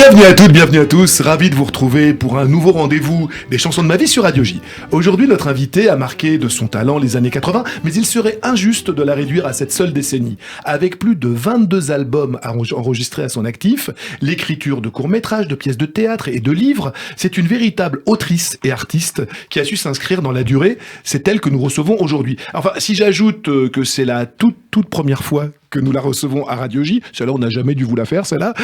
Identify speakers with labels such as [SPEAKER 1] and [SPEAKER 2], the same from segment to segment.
[SPEAKER 1] Bienvenue à toutes, bienvenue à tous, ravi de vous retrouver pour un nouveau rendez-vous des chansons de ma vie sur Radio J. Aujourd'hui, notre invité a marqué de son talent les années 80, mais il serait injuste de la réduire à cette seule décennie. Avec plus de 22 albums enregistrés à son actif, l'écriture de courts-métrages, de pièces de théâtre et de livres, c'est une véritable autrice et artiste qui a su s'inscrire dans la durée. C'est elle que nous recevons aujourd'hui. Enfin, si j'ajoute que c'est la toute première fois que nous la recevons à Radio J, celle-là on n'a jamais dû vous la faire, celle-là,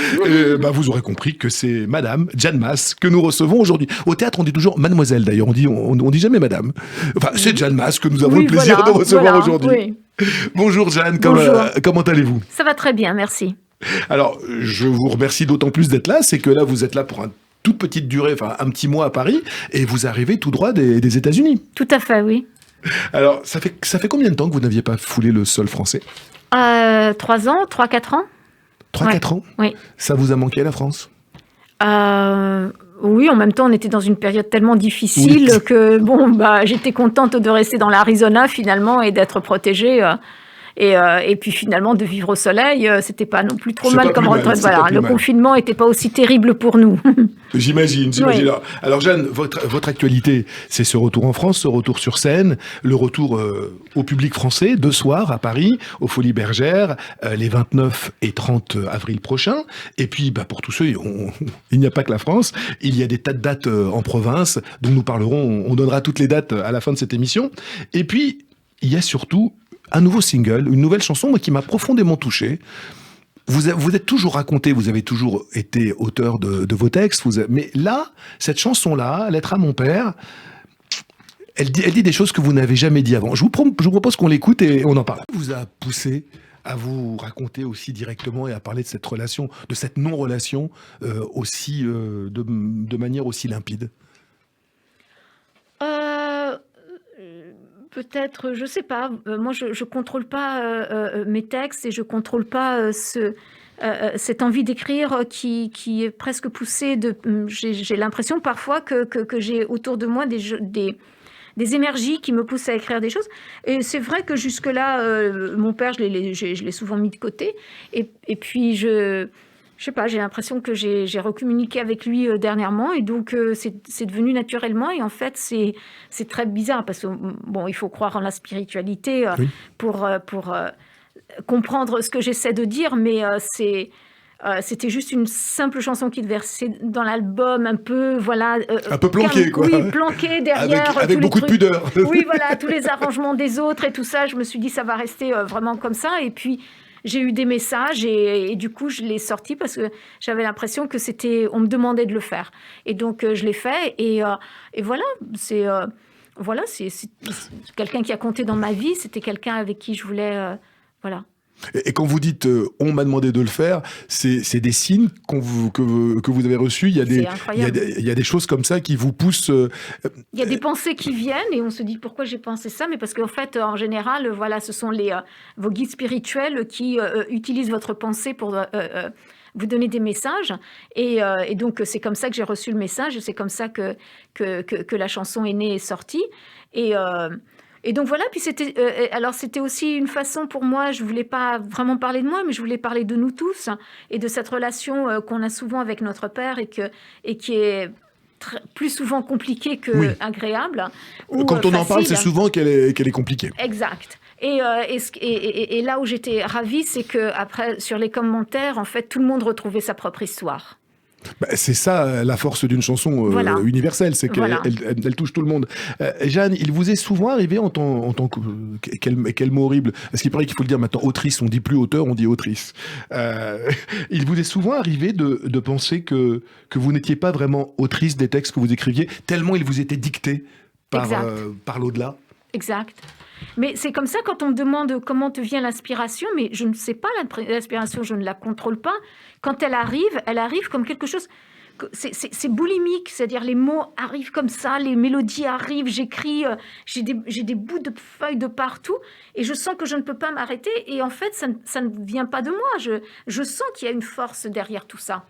[SPEAKER 1] vous aurez compris que c'est Madame Jeanne Masse que nous recevons aujourd'hui. Au théâtre on dit toujours Mademoiselle d'ailleurs, on dit jamais Madame. Enfin c'est Jeanne Masse que nous avons le plaisir de recevoir aujourd'hui. Oui. Bonjour Jeanne, comment allez-vous?
[SPEAKER 2] Ça va très bien, merci.
[SPEAKER 1] Alors je vous remercie d'autant plus d'être là, c'est que là vous êtes là pour une toute petite durée, enfin un petit mois à Paris, et vous arrivez tout droit des États-Unis.
[SPEAKER 2] Tout à fait, oui.
[SPEAKER 1] Alors ça fait combien de temps que vous n'aviez pas foulé le sol français?
[SPEAKER 2] 3 ans, 3-4 ans.
[SPEAKER 1] 3-4 ans?
[SPEAKER 2] Oui.
[SPEAKER 1] Ça vous a manqué la France?
[SPEAKER 2] Oui, en même temps, on était dans une période tellement difficile que j'étais contente de rester dans l'Arizona finalement et d'être protégée. Et puis finalement, de vivre au soleil, c'était pas non plus trop mal comme retraite. Voilà, le confinement n'était pas aussi terrible pour nous.
[SPEAKER 1] J'imagine. Oui. Alors Jeanne, votre actualité, c'est ce retour en France, ce retour sur scène, le retour au public français, 2 soirs à Paris, aux Folies Bergères, les 29 et 30 avril prochains. Et puis, pour tous ceux, il n'y a pas que la France, il y a des tas de dates en province, dont nous parlerons, on donnera toutes les dates à la fin de cette émission. Et puis, il y a surtout un nouveau single, une nouvelle chanson qui m'a profondément touché. Vous êtes toujours raconté, vous avez toujours été auteur de vos textes, mais là, cette chanson-là, Lettre à mon père, elle dit des choses que vous n'avez jamais dit avant. Je vous propose qu'on l'écoute et on en parle. Vous a poussé à vous raconter aussi directement et à parler de cette relation, de cette non-relation aussi de manière aussi limpide?
[SPEAKER 2] Peut-être, je sais pas. Moi, je contrôle pas mes textes et je contrôle pas cette envie d'écrire qui est presque poussée j'ai l'impression parfois que j'ai autour de moi des énergies qui me poussent à écrire des choses. Et c'est vrai que jusque-là, mon père, je l'ai souvent mis de côté. Et puis, je sais pas, j'ai l'impression que j'ai recommuniqué avec lui dernièrement. Et donc, c'est devenu naturellement. Et en fait, c'est très bizarre parce que, il faut croire en la spiritualité pour comprendre ce que j'essaie de dire. Mais c'était juste une simple chanson qui devait rester dans l'album, un peu,
[SPEAKER 1] un peu planqué, quoi.
[SPEAKER 2] Oui, planqué derrière.
[SPEAKER 1] Avec beaucoup de pudeur.
[SPEAKER 2] Oui, voilà, tous les arrangements des autres et tout ça. Je me suis dit, ça va rester vraiment comme ça. Et puis, j'ai eu des messages et du coup, je l'ai sorti parce que j'avais l'impression que on me demandait de le faire. Et donc, je l'ai fait. Et voilà, c'est quelqu'un qui a compté dans ma vie. C'était quelqu'un avec qui je voulais, voilà.
[SPEAKER 1] Et quand vous dites on m'a demandé de le faire, c'est des signes que vous avez reçus. Il y a des choses comme ça qui vous poussent.
[SPEAKER 2] Il y a des pensées qui viennent et on se dit pourquoi j'ai pensé ça, mais parce qu'en fait en général ce sont vos guides spirituels qui utilisent votre pensée pour vous donner des messages et donc c'est comme ça que j'ai reçu le message. C'est comme ça que la chanson est née et sortie et donc voilà, puis c'était aussi une façon pour moi, je voulais pas vraiment parler de moi, mais je voulais parler de nous tous et de cette relation qu'on a souvent avec notre père et qui est plus souvent compliquée que agréable.
[SPEAKER 1] Quand on en parle, c'est souvent qu'elle est compliquée.
[SPEAKER 2] Exact. Et là où j'étais ravie, c'est que après, sur les commentaires, en fait, tout le monde retrouvait sa propre histoire.
[SPEAKER 1] C'est ça la force d'une chanson universelle, c'est qu'elle touche tout le monde. Jeanne, il vous est souvent arrivé en tant que... Quel mot horrible, parce qu'il paraît qu'il faut le dire maintenant, autrice, on dit plus auteur, on dit autrice. Il vous est souvent arrivé de penser que vous n'étiez pas vraiment autrice des textes que vous écriviez, tellement ils vous étaient dictés par l'au-delà?
[SPEAKER 2] Exact. Mais c'est comme ça quand on me demande comment te vient l'inspiration, mais je ne sais pas l'inspiration, je ne la contrôle pas. Quand elle arrive comme quelque chose... C'est boulimique, c'est-à-dire les mots arrivent comme ça, les mélodies arrivent, j'écris, j'ai des bouts de feuilles de partout et je sens que je ne peux pas m'arrêter et en fait ça ne vient pas de moi, je sens qu'il y a une force derrière tout ça.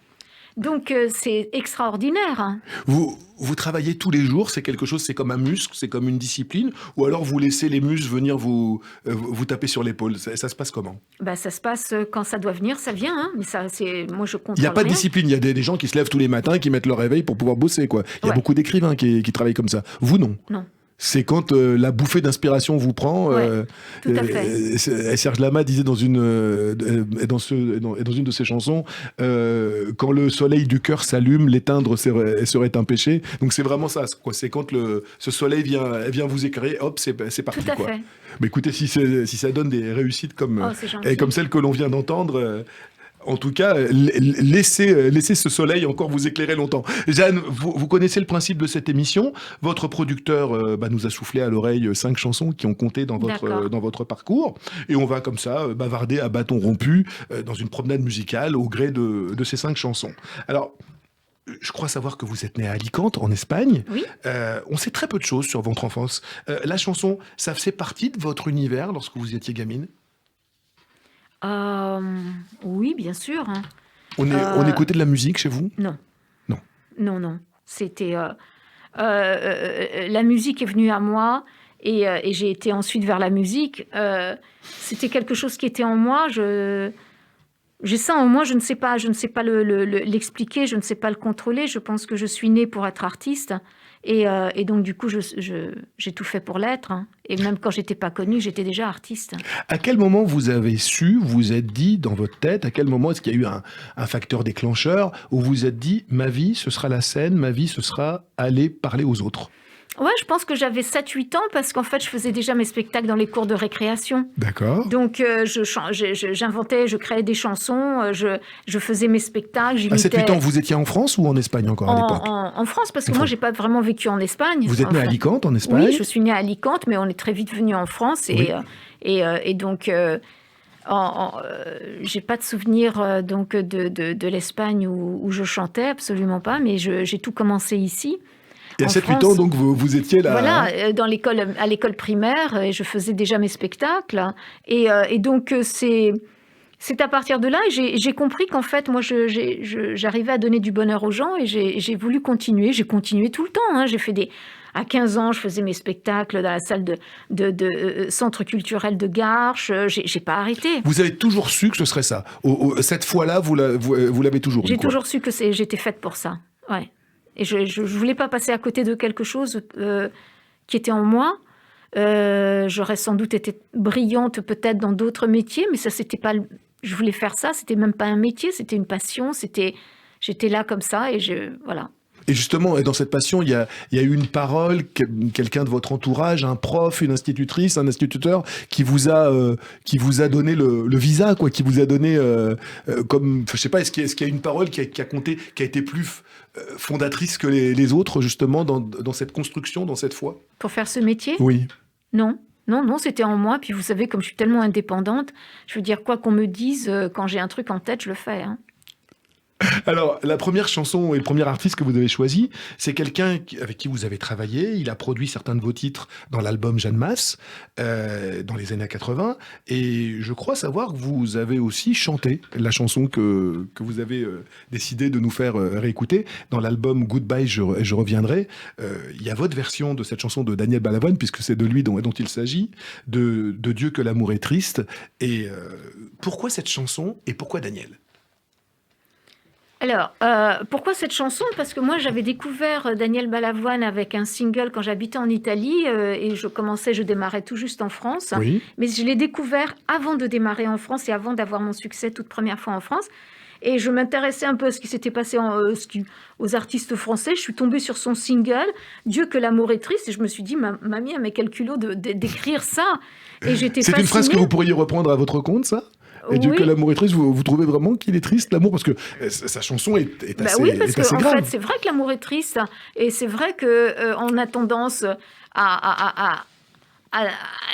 [SPEAKER 2] Donc, c'est extraordinaire, hein.
[SPEAKER 1] Vous travaillez tous les jours, c'est quelque chose, c'est comme un muscle, c'est comme une discipline, ou alors vous laissez les muscles venir vous taper sur l'épaule. Ça se passe comment?
[SPEAKER 2] Bah, ça se passe quand ça doit venir, ça vient, hein. Mais ça, moi, je
[SPEAKER 1] Il n'y a
[SPEAKER 2] contrôle
[SPEAKER 1] pas de
[SPEAKER 2] rien.
[SPEAKER 1] discipline, il y a des gens qui se lèvent tous les matins, qui mettent leur réveil pour pouvoir bosser, quoi. Il y a
[SPEAKER 2] Ouais.
[SPEAKER 1] beaucoup d'écrivains qui travaillent comme ça. Vous, non.
[SPEAKER 2] Non.
[SPEAKER 1] C'est quand la bouffée d'inspiration vous prend.
[SPEAKER 2] Ouais, tout à fait.
[SPEAKER 1] Serge Lama disait dans une de ses chansons, quand le soleil du cœur s'allume, l'éteindre serait un péché. Donc c'est vraiment ça, quoi. C'est quand ce soleil vient vous éclairer, hop, c'est parti,
[SPEAKER 2] Tout à
[SPEAKER 1] quoi.
[SPEAKER 2] fait.
[SPEAKER 1] Mais écoutez, si ça donne des réussites comme,
[SPEAKER 2] Oh, c'est gentil.
[SPEAKER 1] comme celle que l'on vient d'entendre. En tout cas, laissez ce soleil encore vous éclairer longtemps. Jeanne, vous connaissez le principe de cette émission. Votre producteur nous a soufflé à l'oreille 5 chansons qui ont compté dans votre parcours. Et on va comme ça bavarder à bâton rompu dans une promenade musicale au gré de ces 5 chansons. Alors, je crois savoir que vous êtes né à Alicante, en Espagne.
[SPEAKER 2] Oui.
[SPEAKER 1] On sait très peu de choses sur votre enfance. La chanson, ça faisait partie de votre univers lorsque vous étiez gamine?
[SPEAKER 2] Oui, bien sûr, hein.
[SPEAKER 1] On écoutait de la musique chez vous?
[SPEAKER 2] Non.
[SPEAKER 1] Non.
[SPEAKER 2] Non. C'était la musique est venue à moi et j'ai été ensuite vers la musique. C'était quelque chose qui était en moi. J'ai ça en moi. Je ne sais pas l'expliquer. Je ne sais pas le contrôler. Je pense que je suis née pour être artiste et donc du coup j'ai tout fait pour l'être, hein. Et même quand j'étais pas connue, j'étais déjà artiste.
[SPEAKER 1] À quel moment vous avez su, vous vous êtes dit dans votre tête, à quel moment est-ce qu'il y a eu un facteur déclencheur où vous vous êtes dit, ma vie, ce sera la scène, ma vie, ce sera aller parler aux autres?
[SPEAKER 2] Ouais, je pense que j'avais 7-8 ans parce qu'en fait, je faisais déjà mes spectacles dans les cours de récréation.
[SPEAKER 1] D'accord.
[SPEAKER 2] Donc, j'inventais, je créais des chansons, je faisais mes spectacles,
[SPEAKER 1] À
[SPEAKER 2] j'imitais...
[SPEAKER 1] 7-8 ans, vous étiez en France ou en Espagne encore à l'époque?
[SPEAKER 2] En France, parce que
[SPEAKER 1] En
[SPEAKER 2] moi,
[SPEAKER 1] France.
[SPEAKER 2] j'ai pas vraiment vécu en Espagne.
[SPEAKER 1] Vous êtes né à Alicante, en Espagne?
[SPEAKER 2] Oui, je suis née à Alicante, mais on est très vite venu en France.
[SPEAKER 1] Oui.
[SPEAKER 2] Et donc, j'ai pas de souvenir donc, de l'Espagne où je chantais, absolument pas, mais j'ai tout commencé ici.
[SPEAKER 1] Et à
[SPEAKER 2] En
[SPEAKER 1] 7-8
[SPEAKER 2] France,
[SPEAKER 1] ans, donc, vous étiez là.
[SPEAKER 2] voilà, à l'école primaire, et je faisais déjà mes spectacles. Et donc, c'est à partir de là, j'ai compris qu'en fait, moi, j'arrivais à donner du bonheur aux gens et j'ai voulu continuer. J'ai continué tout le temps, hein. À 15 ans, je faisais mes spectacles dans la salle de centre culturel de Garches. J'ai pas arrêté.
[SPEAKER 1] Vous avez toujours su que ce serait ça. Cette fois-là, vous l'avez toujours eu,
[SPEAKER 2] J'ai
[SPEAKER 1] quoi.
[SPEAKER 2] toujours su que j'étais faite pour ça. Ouais. Et je voulais pas passer à côté de quelque chose qui était en moi. J'aurais sans doute été brillante peut-être dans d'autres métiers, mais ça, c'était pas... Je voulais faire ça, c'était même pas un métier, c'était une passion. J'étais là comme ça et voilà.
[SPEAKER 1] Et justement, dans cette passion, il y a eu une parole, quelqu'un de votre entourage, un prof, une institutrice, un instituteur, qui vous a donné le visa, quoi, qui vous a donné, comme, je sais pas, est-ce qu'il y a une parole qui a compté, qui a été plus fondatrice que les autres, justement, dans cette construction, dans cette foi?
[SPEAKER 2] Pour faire ce métier?
[SPEAKER 1] Oui.
[SPEAKER 2] Non, c'était en moi. Puis vous savez, comme je suis tellement indépendante, je veux dire, quoi qu'on me dise, quand j'ai un truc en tête, je le fais, hein.
[SPEAKER 1] Alors, la première chanson et le premier artiste que vous avez choisi, c'est quelqu'un avec qui vous avez travaillé. Il a produit certains de vos titres dans l'album Jeanne Masse, dans les années 80. Et je crois savoir que vous avez aussi chanté la chanson que vous avez décidé de nous faire réécouter dans l'album Goodbye, je reviendrai. Il y a votre version de cette chanson de Daniel Balavoine, puisque c'est de lui dont il s'agit, de Dieu que l'amour est triste. Et pourquoi cette chanson et pourquoi Daniel?
[SPEAKER 2] Alors, pourquoi cette chanson? Parce que moi, j'avais découvert Daniel Balavoine avec un single quand j'habitais en Italie et je démarrais tout juste en France.
[SPEAKER 1] Oui.
[SPEAKER 2] Mais je l'ai découvert avant de démarrer en France et avant d'avoir mon succès toute première fois en France. Et je m'intéressais un peu à ce qui s'était passé aux artistes français. Je suis tombée sur son single « Dieu que l'amour est triste » et je me suis dit, mamie, mais quel culot d'écrire ça. Et j'étais fascinée.
[SPEAKER 1] C'est une phrase que vous pourriez reprendre à votre compte, ça? Et Dieu que l'amour est triste, vous trouvez vraiment qu'il est triste, l'amour? Parce que sa chanson est assez,
[SPEAKER 2] oui, parce
[SPEAKER 1] assez
[SPEAKER 2] qu'en
[SPEAKER 1] grave.
[SPEAKER 2] fait, c'est vrai que l'amour est triste. Et c'est vrai qu'on a tendance à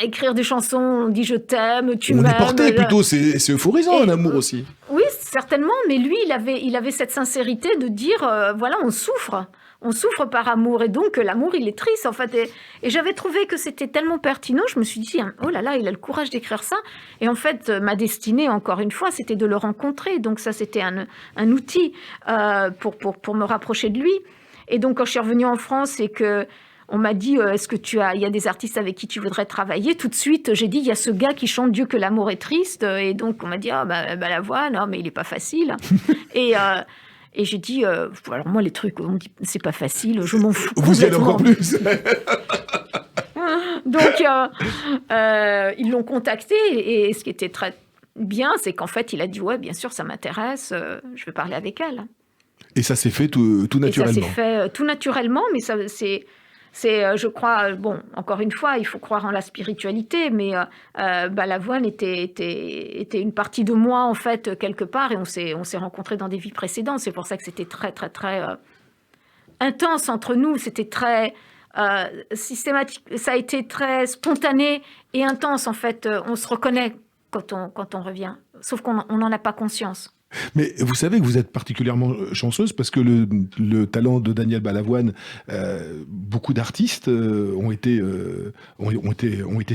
[SPEAKER 2] écrire des chansons, on dit je t'aime, tu m'aimes.
[SPEAKER 1] On est porté plutôt, c'est euphorisant, un amour aussi.
[SPEAKER 2] Oui, certainement, mais lui, il avait cette sincérité de dire, voilà, on souffre par amour, et donc l'amour, il est triste, en fait. Et j'avais trouvé que c'était tellement pertinent, je me suis dit, oh là là, il a le courage d'écrire ça. Et en fait, ma destinée, encore une fois, c'était de le rencontrer. Donc ça, c'était un outil pour me rapprocher de lui. Et donc, quand je suis revenue en France et que on m'a dit, est-ce que il y a des artistes avec qui tu voudrais travailler? Tout de suite, j'ai dit, il y a ce gars qui chante Dieu que l'amour est triste. Et donc, on m'a dit, Balavoine, non, mais il est pas facile. Et j'ai dit, alors moi, les trucs, on me dit, c'est pas facile, je m'en fous.
[SPEAKER 1] Vous y allez encore plus.
[SPEAKER 2] Donc, ils l'ont contacté, et ce qui était très bien, c'est qu'en fait, il a dit, ouais, bien sûr, ça m'intéresse, je vais parler avec elle.
[SPEAKER 1] Et ça s'est fait tout naturellement.
[SPEAKER 2] Et ça s'est fait tout naturellement, mais c'est, je crois, bon, encore une fois, il faut croire en la spiritualité, mais Balavoine était une partie de moi, en fait, quelque part, et on s'est rencontrés dans des vies précédentes. C'est pour ça que c'était très, très, très intense entre nous. C'était très systématique. Ça a été très spontané et intense, en fait. On se reconnaît quand on revient, sauf qu'on n'en a pas conscience.
[SPEAKER 1] Mais vous savez que vous êtes particulièrement chanceuse parce que le talent de Daniel Balavoine, beaucoup d'artistes ont été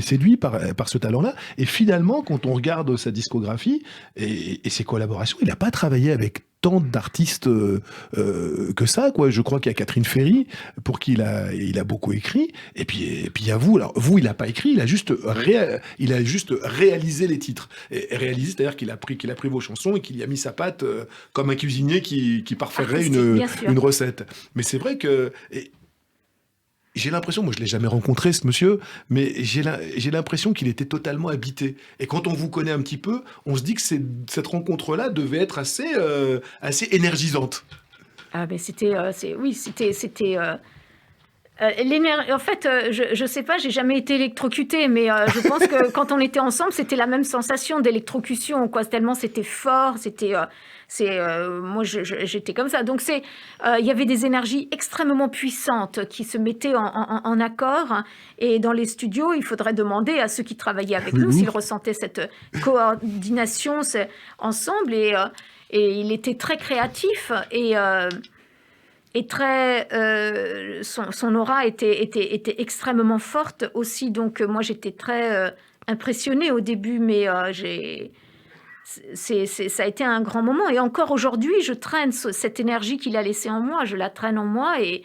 [SPEAKER 1] séduits par ce talent-là. Et finalement, quand on regarde sa discographie et ses collaborations, il n'a pas travaillé avec tant d'artistes que ça, quoi. Je crois qu'il y a Catherine Ferry, pour qui il a beaucoup écrit. Et puis il y a vous. Alors, vous, il n'a pas écrit, il a juste réalisé les titres. Et réalisé, c'est-à-dire qu'il a pris vos chansons et qu'il y a mis sa patte comme un cuisinier qui parfairait une recette. Mais c'est vrai que... J'ai l'impression, moi je l'ai jamais rencontré ce monsieur, mais j'ai l'impression qu'il était totalement habité. Et quand on vous connaît un petit peu, on se dit que cette rencontre-là devait être assez énergisante.
[SPEAKER 2] Ah ben c'était. En fait, je sais pas, j'ai jamais été électrocutée, mais je pense que quand on était ensemble, c'était la même sensation d'électrocution, quoi. Tellement c'était fort, moi, j'étais comme ça. Donc, il y avait des énergies extrêmement puissantes qui se mettaient en accord. Et dans les studios, il faudrait demander à ceux qui travaillaient avec nous s'ils ressentaient cette coordination ensemble. Et il était très créatif et très, son aura était extrêmement forte aussi. Donc, moi, j'étais très impressionnée au début, mais ça a été un grand moment. Et encore aujourd'hui, je traîne cette énergie qu'il a laissée en moi. Je la traîne en moi et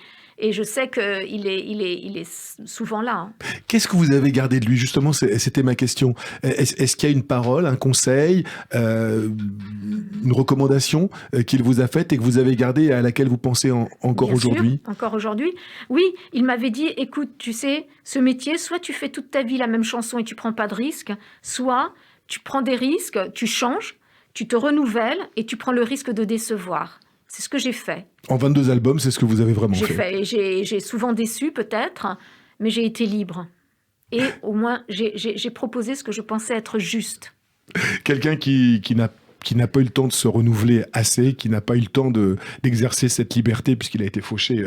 [SPEAKER 2] je sais qu'il est souvent là. Hein.
[SPEAKER 1] Qu'est-ce que vous avez gardé de lui? Justement, c'était ma question. Est-ce qu'il y a une parole, un conseil, une recommandation qu'il vous a faite et que vous avez gardée et à laquelle vous pensez encore aujourd'hui?
[SPEAKER 2] Encore aujourd'hui. Oui, il m'avait dit, écoute, tu sais, ce métier, soit tu fais toute ta vie la même chanson et tu prends pas de risques, soit... tu prends des risques, tu changes, tu te renouvelles et tu prends le risque de décevoir. C'est ce que j'ai fait.
[SPEAKER 1] En 22 albums, c'est ce que vous avez vraiment fait.
[SPEAKER 2] J'ai souvent déçu peut-être, mais j'ai été libre. Et au moins, j'ai proposé ce que je pensais être juste.
[SPEAKER 1] Quelqu'un qui n'a pas eu le temps de se renouveler assez, qui n'a pas eu le temps d'exercer cette liberté puisqu'il a été fauché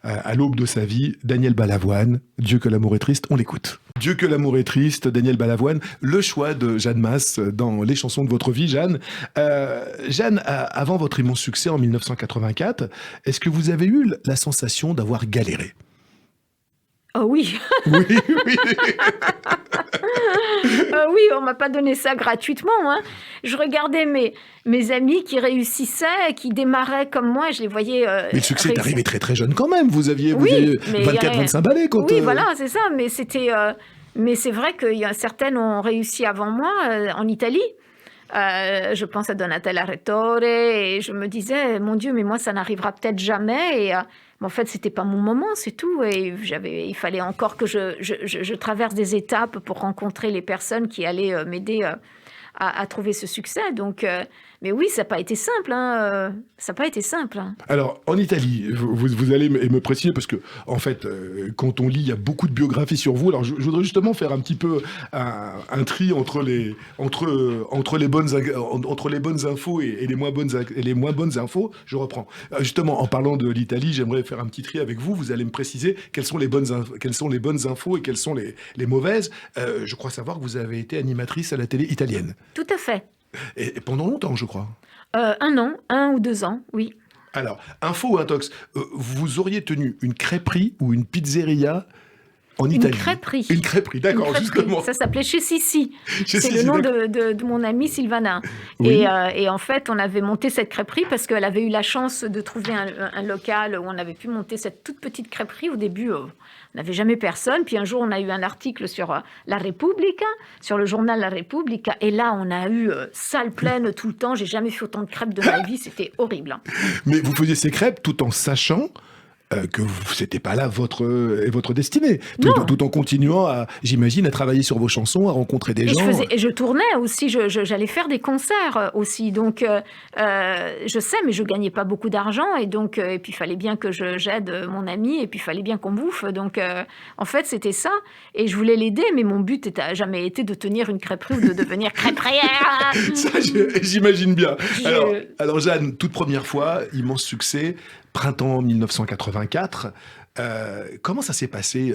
[SPEAKER 1] à l'aube de sa vie, Daniel Balavoine, Dieu que l'amour est triste, on l'écoute. Dieu que l'amour est triste, Daniel Balavoine, le choix de Jeanne Masse dans les chansons de votre vie, Jeanne. Jeanne, avant votre immense succès en 1984, est-ce que vous avez eu la sensation d'avoir galéré?
[SPEAKER 2] Oh oui.
[SPEAKER 1] Oui, oui.
[SPEAKER 2] Oui, on m'a pas donné ça gratuitement. Hein. Je regardais mes amis qui réussissaient, qui démarraient comme moi, je les voyais.
[SPEAKER 1] Mais le succès est arrivé très très jeune quand même. Vous aviez 24-25 balais quand.
[SPEAKER 2] Oui, voilà, c'est ça. Mais c'était. Mais c'est vrai que certaines ont réussi avant moi en Italie. Je pense à Donatella Retore et je me disais, mon Dieu, mais moi ça n'arrivera peut-être jamais. Et en fait, c'était pas mon moment, c'est tout. Et il fallait encore que je traverse des étapes pour rencontrer les personnes qui allaient m'aider à trouver ce succès. Donc, mais oui, ça n'a pas été simple. Hein. Ça n'a pas été simple. Hein.
[SPEAKER 1] Alors, en Italie, vous allez me préciser, parce que, en fait, quand on lit, il y a beaucoup de biographies sur vous. Alors, je voudrais justement faire un petit peu un tri entre les bonnes infos et les moins bonnes infos. Je reprends. Justement, en parlant de l'Italie, j'aimerais faire un petit tri avec vous. Vous allez me préciser quelles sont les bonnes infos et quelles sont les mauvaises. Je crois savoir que vous avez été animatrice à la télé italienne.
[SPEAKER 2] Tout à fait.
[SPEAKER 1] Et pendant longtemps, je crois.
[SPEAKER 2] 1 an, 1 ou 2 ans, oui.
[SPEAKER 1] Alors, info ou intox, vous auriez tenu une crêperie ou une pizzeria en Italie? Une crêperie, d'accord, justement.
[SPEAKER 2] Ça s'appelait Chez Sissi. C'est
[SPEAKER 1] Sissi,
[SPEAKER 2] le nom de mon amie Sylvana.
[SPEAKER 1] Oui.
[SPEAKER 2] Et en fait, on avait monté cette crêperie parce qu'elle avait eu la chance de trouver un local où on avait pu monter cette toute petite crêperie. Au début, on n'avait jamais personne. Puis un jour, on a eu un article sur La Repubblica, sur le journal La Repubblica. Et là, on a eu salle pleine tout le temps. J'ai jamais fait autant de crêpes de ma vie. C'était horrible.
[SPEAKER 1] Mais vous faisiez ces crêpes tout en sachant que c'était pas là votre destinée, tout en continuant j'imagine, à travailler sur vos chansons, à rencontrer des gens.
[SPEAKER 2] Et je tournais aussi, j'allais faire des concerts aussi, donc je sais, mais je gagnais pas beaucoup d'argent, et donc et puis il fallait bien que j'aide mon ami, et puis il fallait bien qu'on bouffe, donc en fait c'était ça, et je voulais l'aider, mais mon but n'a jamais été de tenir une crêperie ou de devenir crêperière.
[SPEAKER 1] Ça, j'imagine bien. Alors Jeanne, toute première fois, immense succès, printemps 1984. Comment ça s'est passé,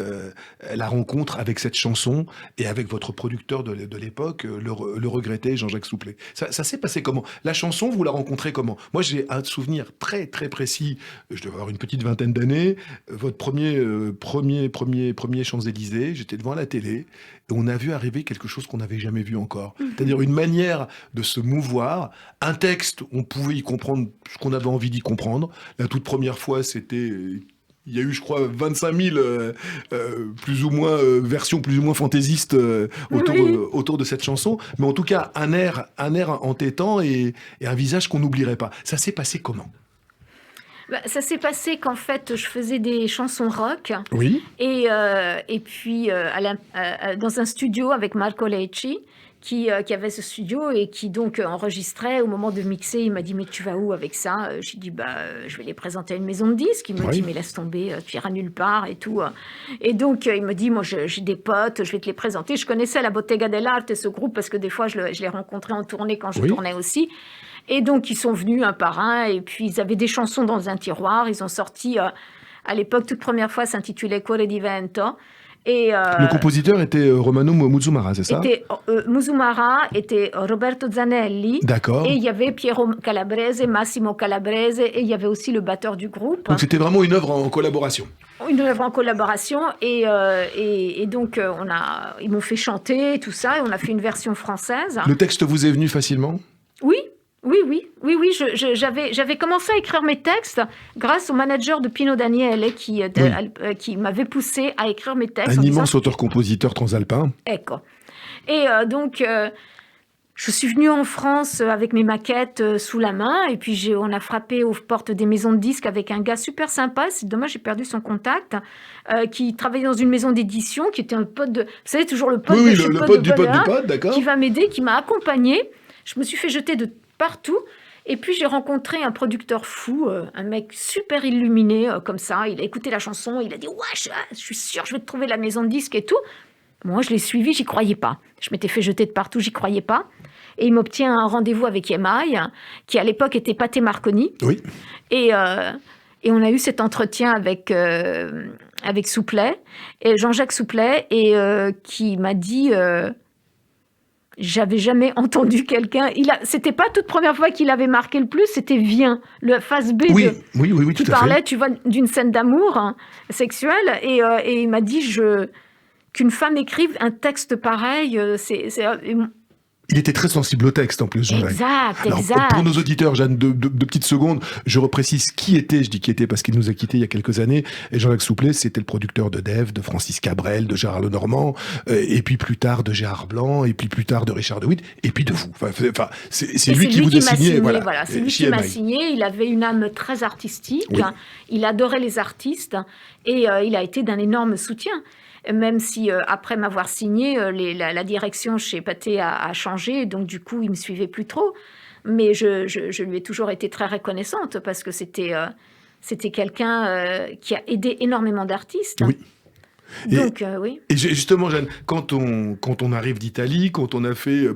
[SPEAKER 1] la rencontre avec cette chanson et avec votre producteur de l'époque, le regretté Jean-Jacques Souplet? Ça s'est passé comment? La chanson, vous la rencontrez comment? Moi, j'ai un souvenir très très précis. Je devais avoir une petite vingtaine d'années. Votre premier Champs-Élysées. J'étais devant la télé et on a vu arriver quelque chose qu'on n'avait jamais vu encore. C'est-à-dire une manière de se mouvoir, un texte, on pouvait y comprendre ce qu'on avait envie d'y comprendre. La toute première fois, c'était... Il y a eu, je crois, 25 000 plus ou moins versions plus ou moins fantaisistes autour de cette chanson. Mais en tout cas, un air entêtant et un visage qu'on n'oublierait pas. Ça s'est passé comment?
[SPEAKER 2] Ça s'est passé qu'en fait, je faisais des chansons rock.
[SPEAKER 1] Oui.
[SPEAKER 2] Et puis, dans un studio avec Marco Lecci, qui avait ce studio et qui donc enregistrait. Au moment de mixer, il m'a dit « Mais tu vas où avec ça ?» J'ai dit « Je vais les présenter à une maison de disques. » Il m'a dit « Mais laisse tomber, tu iras nulle part et tout. » Et donc, il me dit « Moi, j'ai des potes, je vais te les présenter. » Je connaissais la Bottega dell'Arte, ce groupe, parce que des fois, je les rencontrais en tournée quand je tournais aussi. Et donc, ils sont venus un par un, et puis ils avaient des chansons dans un tiroir. Ils ont sorti, à l'époque, toute première fois, s'intitulait « Cuore di Vento ».
[SPEAKER 1] Le compositeur était Romano Muzumara, c'est ça?
[SPEAKER 2] Muzumara, était Roberto Zanelli.
[SPEAKER 1] D'accord.
[SPEAKER 2] Et il y avait Piero Calabrese, Massimo Calabrese, et il y avait aussi le batteur du groupe.
[SPEAKER 1] Donc c'était vraiment une œuvre en collaboration.
[SPEAKER 2] Une œuvre en collaboration, et donc ils m'ont fait chanter, tout ça, et on a fait une version française.
[SPEAKER 1] Le texte vous est venu facilement?
[SPEAKER 2] Oui. J'avais commencé à écrire mes textes grâce au manager de Pino Daniele qui m'avait poussé à écrire mes textes.
[SPEAKER 1] Un immense auteur-compositeur transalpin.
[SPEAKER 2] Ecco. Et donc, je suis venue en France avec mes maquettes sous la main, et puis on a frappé aux portes des maisons de disques avec un gars super sympa. C'est dommage, j'ai perdu son contact, qui travaillait dans une maison d'édition, qui était un pote de... Vous savez, toujours le pote
[SPEAKER 1] le pote du pote, d'accord.
[SPEAKER 2] Qui va m'aider, qui m'a accompagnée. Je me suis fait jeter de partout. Et puis j'ai rencontré un producteur fou, un mec super illuminé comme ça. Il a écouté la chanson, il a dit « Ouais, je suis sûr, je vais te trouver la maison de disques et tout ». Moi, je l'ai suivi, j'y croyais pas. Je m'étais fait jeter de partout, j'y croyais pas. Et il m'obtient un rendez-vous avec EMI, qui à l'époque était Pathé Marconi.
[SPEAKER 1] Oui.
[SPEAKER 2] Et on a eu cet entretien avec Souplet, et Jean-Jacques Souplet, et qui m'a dit... J'avais jamais entendu quelqu'un. C'était pas toute première fois qu'il avait marqué le plus, c'était Viens, le face B.
[SPEAKER 1] Oui,
[SPEAKER 2] tout à fait.
[SPEAKER 1] Tu parlais,
[SPEAKER 2] tu vois, d'une scène d'amour sexuelle, et il m'a dit qu'une femme écrive un texte pareil,
[SPEAKER 1] Il était très sensible au texte, en plus, Jean-Jacques.
[SPEAKER 2] Exact.
[SPEAKER 1] Pour nos auditeurs, Jeanne, de petites secondes, je reprécise qui était, je dis qui était parce qu'il nous a quittés il y a quelques années, et Jean-Jacques Souplet, c'était le producteur de Dave, de Francis Cabrel, de Gérard Lenormand, et puis plus tard de Gérard Blanc, et puis plus tard de Richard de Witt, et puis de vous. Enfin, c'est lui qui vous a signé.
[SPEAKER 2] Voilà, c'est lui qui m'a signé. Il avait une âme très artistique, il adorait les artistes, et il a été d'un énorme soutien. Même si, après m'avoir signé, la direction chez Pathé a changé, donc du coup, il ne me suivait plus trop. Mais je lui ai toujours été très reconnaissante, parce que c'était quelqu'un qui a aidé énormément d'artistes.
[SPEAKER 1] Oui.
[SPEAKER 2] Donc, oui.
[SPEAKER 1] Et justement, Jeanne, quand on arrive d'Italie, quand on a fait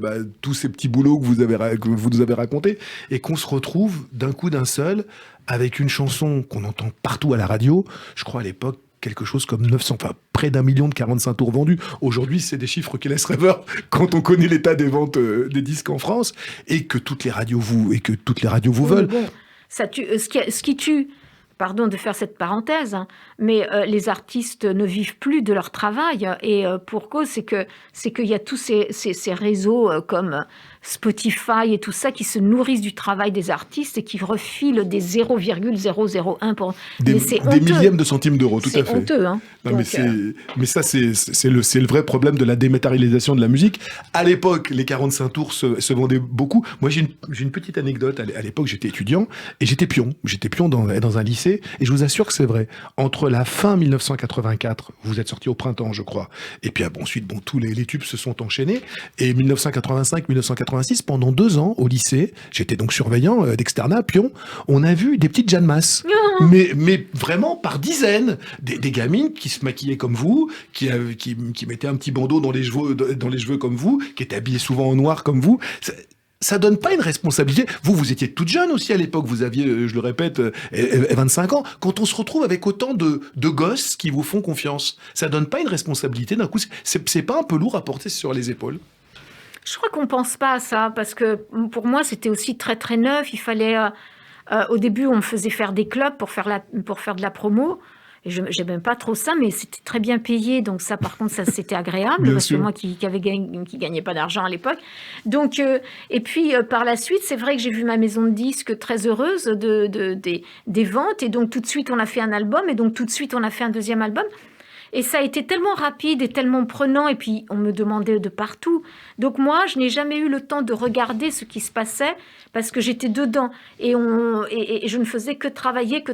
[SPEAKER 1] tous ces petits boulots que vous nous avez racontés, et qu'on se retrouve d'un coup d'un seul avec une chanson qu'on entend partout à la radio, je crois à l'époque quelque chose comme 900, enfin près d'1 million de 45 tours vendus. Aujourd'hui, c'est des chiffres qui laissent rêveur quand on connaît l'état des ventes des disques en France et que toutes les radios vous veulent.
[SPEAKER 2] Bon, ce qui tue, pardon de faire cette parenthèse, hein, mais les artistes ne vivent plus de leur travail et pour cause, c'est qu'il y a tous ces réseaux comme Spotify et tout ça qui se nourrissent du travail des artistes et qui refilent des 0,001 pour...
[SPEAKER 1] Des millièmes de centimes d'euros, tout à fait.
[SPEAKER 2] C'est honteux, hein.
[SPEAKER 1] Non, mais ça, c'est le vrai problème de la dématérialisation de la musique. À l'époque, les 45 tours se vendaient beaucoup. Moi, j'ai une petite anecdote. À l'époque, j'étais étudiant et j'étais pion. J'étais pion dans un lycée et je vous assure que c'est vrai. Entre la fin 1984, vous êtes sorti au printemps, je crois, et puis ensuite, tous les tubes se sont enchaînés, et 1985-1986, pendant 2 ans au lycée, j'étais donc surveillant d'externat, pion, on a vu des petites Jeanne Masse. Mais vraiment par dizaines, des gamines qui se maquillaient comme vous, qui mettaient un petit bandeau dans les cheveux comme vous, qui étaient habillées souvent en noir comme vous. Ça donne pas une responsabilité. Vous étiez toute jeune aussi à l'époque, vous aviez, je le répète, 25 ans. Quand on se retrouve avec autant de gosses qui vous font confiance, ça donne pas une responsabilité d'un coup? C'est pas un peu lourd à porter sur les épaules?
[SPEAKER 2] Je crois qu'on pense pas à ça, parce que pour moi, c'était aussi très très neuf. Il fallait... au début, on me faisait faire des clubs pour faire de la promo. Et je n'aimais pas trop ça, mais c'était très bien payé. Donc ça, par contre, ça c'était agréable. Parce que moi qui gagnais pas d'argent à l'époque. Donc, et puis, par la suite, c'est vrai que j'ai vu ma maison de disques très heureuse des ventes. Et donc, tout de suite, on a fait un album. Et donc, tout de suite, on a fait un deuxième album. Et ça a été tellement rapide et tellement prenant, et puis on me demandait de partout. Donc moi, je n'ai jamais eu le temps de regarder ce qui se passait, parce que j'étais dedans. Et je ne faisais que travailler,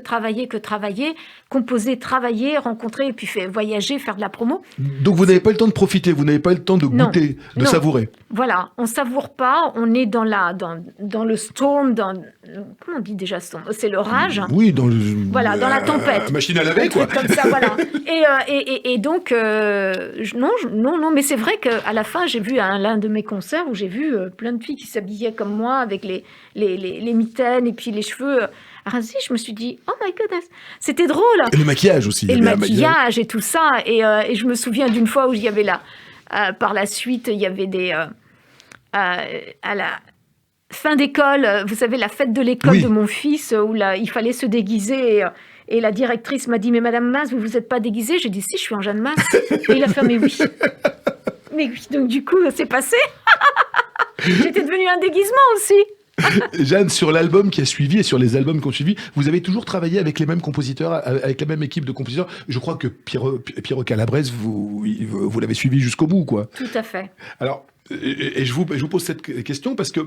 [SPEAKER 2] composer, travailler, rencontrer, et puis voyager, faire de la promo.
[SPEAKER 1] Donc vous n'avez pas eu le temps de profiter, vous n'avez pas eu le temps de goûter, de savourer.
[SPEAKER 2] Voilà, on ne savoure pas, on est dans le storm, comment on dit déjà storm? C'est l'orage.
[SPEAKER 1] Oui,
[SPEAKER 2] dans la tempête.
[SPEAKER 1] Machine à laver, quoi.
[SPEAKER 2] Comme ça, voilà. Et donc, non, mais c'est vrai qu'à la fin, j'ai vu l'un de mes concerts où j'ai vu plein de filles qui s'habillaient comme moi, avec les mitaines et puis les cheveux rasés. Je me suis dit, oh my goodness, c'était drôle.
[SPEAKER 1] Et le maquillage aussi.
[SPEAKER 2] Et le maquillage et tout ça. Et je me souviens d'une fois où il y avait par la suite, il y avait à la fin d'école, vous savez, la fête de l'école de mon fils, où il fallait se déguiser. Et la directrice m'a dit, mais Madame Masse, vous vous êtes pas déguisée? J'ai dit, si, je suis en Jeanne Masse. Et il a fait, mais oui. Mais oui, donc du coup, c'est passé. J'étais devenue un déguisement aussi.
[SPEAKER 1] Jeanne, sur l'album qui a suivi et sur les albums qui ont suivi, vous avez toujours travaillé avec les mêmes compositeurs, avec la même équipe de compositeurs. Je crois que Piero Calabrese, vous l'avez suivi jusqu'au bout, quoi.
[SPEAKER 2] Tout à fait.
[SPEAKER 1] Alors, et je vous pose cette question parce que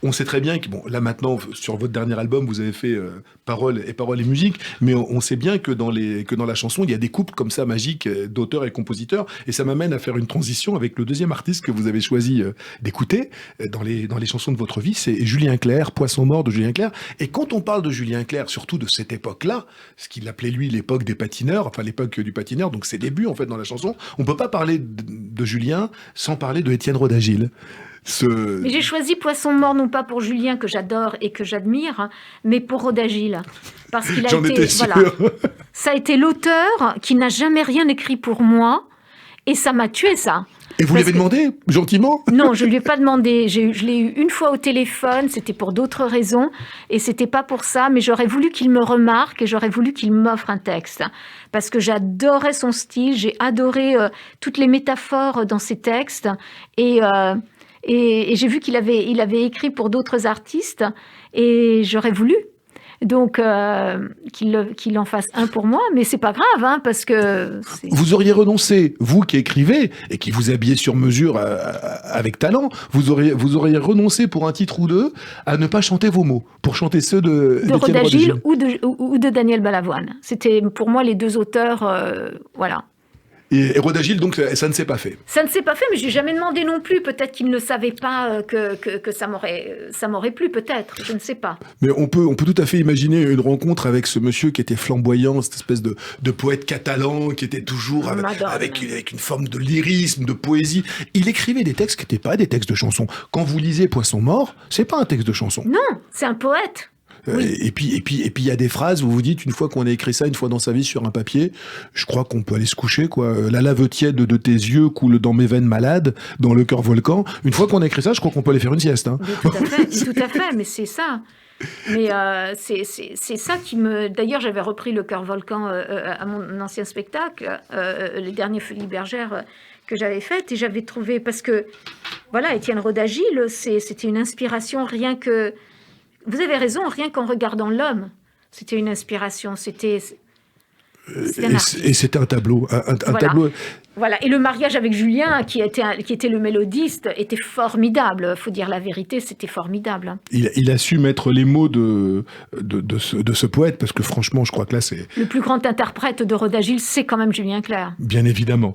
[SPEAKER 1] on sait très bien que, là maintenant, sur votre dernier album, vous avez fait paroles et musique, mais on sait bien que dans la chanson, il y a des couples comme ça magiques d'auteurs et compositeurs, et ça m'amène à faire une transition avec le deuxième artiste que vous avez choisi d'écouter dans les chansons de votre vie, c'est Julien Clerc, Poisson mort de Julien Clerc. Et quand on parle de Julien Clerc, surtout de cette époque-là, ce qu'il appelait lui l'époque des patineurs, enfin l'époque du patineur, donc ses débuts en fait dans la chanson, on peut pas parler de Julien sans parler de Étienne Roda-Gil.
[SPEAKER 2] Mais j'ai choisi Poisson mort non pas pour Julien que j'adore et que j'admire, mais pour Roda-Gil, parce qu'il a été, ça a été l'auteur qui n'a jamais rien écrit pour moi, et ça m'a tué ça.
[SPEAKER 1] Et vous l'avez demandé gentiment?
[SPEAKER 2] Non, je lui ai pas demandé. Je l'ai eu une fois au téléphone. C'était pour d'autres raisons et c'était pas pour ça. Mais j'aurais voulu qu'il me remarque et j'aurais voulu qu'il m'offre un texte parce que j'adorais son style. J'ai adoré toutes les métaphores dans ses textes et j'ai vu qu'il avait écrit pour d'autres artistes et j'aurais voulu. Donc, qu'il en fasse un pour moi, mais c'est pas grave, parce que...
[SPEAKER 1] Vous auriez renoncé, vous qui écrivez, et qui vous habillez sur mesure avec talent, vous auriez renoncé pour un titre ou deux à ne pas chanter vos mots, pour chanter ceux de
[SPEAKER 2] Roda-Gil ou de Daniel Balavoine. C'était pour moi les deux auteurs, voilà.
[SPEAKER 1] Et Roda-Gil, donc, ça ne s'est pas fait.
[SPEAKER 2] Ça ne s'est pas fait, mais je n'ai jamais demandé non plus. Peut-être qu'il ne savait pas que ça m'aurait plu, peut-être. Je ne sais pas.
[SPEAKER 1] Mais on peut tout à fait imaginer une rencontre avec ce monsieur qui était flamboyant, cette espèce de poète catalan, qui était toujours avec une forme de lyrisme, de poésie. Il écrivait des textes qui n'étaient pas des textes de chansons. Quand vous lisez Poisson mort, c'est pas un texte de chanson.
[SPEAKER 2] Non, c'est un poète. Oui.
[SPEAKER 1] Et puis, il y a des phrases où vous dites, une fois qu'on a écrit ça, une fois dans sa vie sur un papier, je crois qu'on peut aller se coucher, quoi. La lave tiède de tes yeux coule dans mes veines malades, dans le cœur volcan. Une fois qu'on a écrit ça, je crois qu'on peut aller faire une sieste, hein.
[SPEAKER 2] Tout à fait, mais c'est ça. Mais c'est ça qui me... D'ailleurs, j'avais repris le cœur volcan à mon ancien spectacle, les derniers Folies Bergères que j'avais faites, et j'avais trouvé... Parce que, voilà, Étienne Roda-Gil, c'était une inspiration, rien que... Vous avez raison, rien qu'en regardant l'homme, c'était une inspiration, c'était un artiste.
[SPEAKER 1] Et c'était un tableau, un
[SPEAKER 2] Voilà.
[SPEAKER 1] tableau.
[SPEAKER 2] Voilà. Et le mariage avec Julien, qui était le mélodiste, était formidable. Faut dire la vérité, c'était formidable.
[SPEAKER 1] Il a su mettre les mots de ce poète, parce que franchement, je crois que là, c'est...
[SPEAKER 2] Le plus grand interprète de Roda-Gil, c'est quand même Julien Clerc.
[SPEAKER 1] Bien évidemment.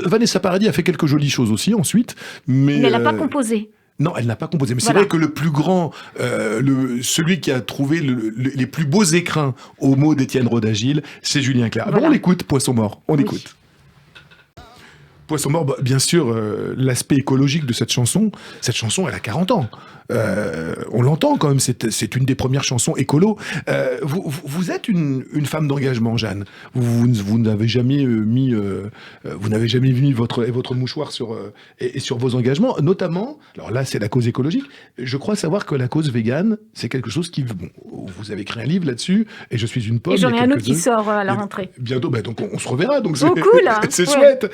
[SPEAKER 1] Vanessa Paradis a fait quelques jolies choses aussi ensuite, mais
[SPEAKER 2] elle n'a pas composé.
[SPEAKER 1] Non, elle n'a pas composé. Mais
[SPEAKER 2] Voilà.
[SPEAKER 1] C'est vrai que le plus grand, celui qui a trouvé les plus beaux écrins aux mots d'Étienne Roda-Gil, c'est Julien Clerc.
[SPEAKER 2] Voilà.
[SPEAKER 1] Bon, on l'écoute, Poisson mort, on écoute. Poisson mort, bah, bien sûr, l'aspect écologique de cette chanson, elle a 40 ans. On l'entend quand même, c'est une des premières chansons écolo. Vous êtes une femme d'engagement, Jeanne. Vous n'avez jamais mis votre mouchoir sur vos engagements, notamment. Alors là, c'est la cause écologique. Je crois savoir que la cause végane, c'est quelque chose qui... Bon, vous avez écrit un livre là-dessus, et je suis une pomme.
[SPEAKER 2] Et j'en ai un autre qui sort à la rentrée.
[SPEAKER 1] Bientôt, bah, donc on se reverra. Donc c'est
[SPEAKER 2] cool.
[SPEAKER 1] c'est
[SPEAKER 2] Ouais.
[SPEAKER 1] chouette.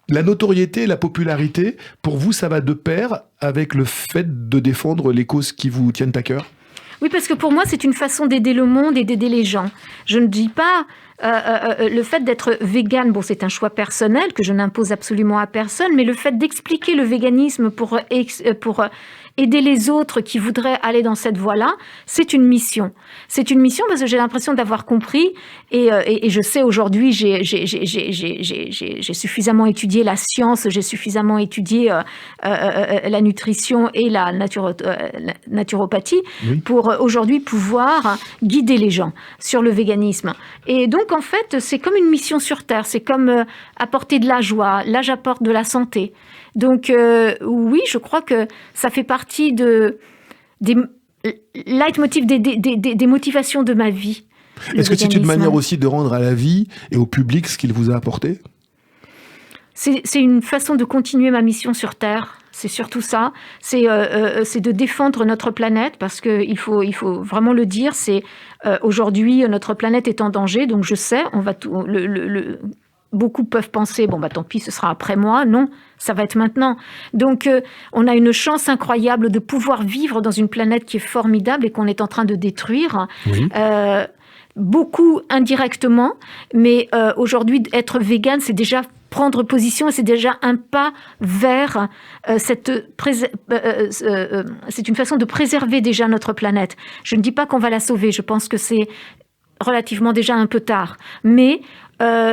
[SPEAKER 1] La notoriété, la popularité, pour vous, ça va de pair avec le fait de défendre les causes qui vous tiennent à cœur?
[SPEAKER 2] Oui, parce que pour moi, c'est une façon d'aider le monde et d'aider les gens. Je ne dis pas... le fait d'être végane, bon, c'est un choix personnel que je n'impose absolument à personne, mais le fait d'expliquer le véganisme pour aider les autres qui voudraient aller dans cette voie-là, c'est une mission. C'est une mission parce que j'ai l'impression d'avoir compris et je sais aujourd'hui, j'ai suffisamment étudié la science, j'ai suffisamment étudié la nutrition et la naturopathie pour aujourd'hui pouvoir guider les gens sur le véganisme. Et donc, en fait, c'est comme une mission sur Terre, c'est comme apporter de la joie. Là, j'apporte de la santé. Donc, oui, je crois que ça fait partie des leitmotifs, des motivations de ma vie.
[SPEAKER 1] Est-ce que c'est une manière aussi de rendre à la vie et au public ce qu'il vous a apporté?
[SPEAKER 2] C'est une façon de continuer ma mission sur Terre. C'est surtout ça. C'est de défendre notre planète parce qu'il faut vraiment le dire. Aujourd'hui, notre planète est en danger. Donc, je sais, on va beaucoup peuvent penser, bon, bah, tant pis, ce sera après moi. Non, ça va être maintenant. Donc, on a une chance incroyable de pouvoir vivre dans une planète qui est formidable et qu'on est en train de détruire.
[SPEAKER 1] Oui.
[SPEAKER 2] Beaucoup indirectement, mais aujourd'hui, être végane, c'est déjà prendre position et c'est déjà un pas vers c'est une façon de préserver déjà notre planète. Je ne dis pas qu'on va la sauver, je pense que c'est relativement déjà un peu tard, mais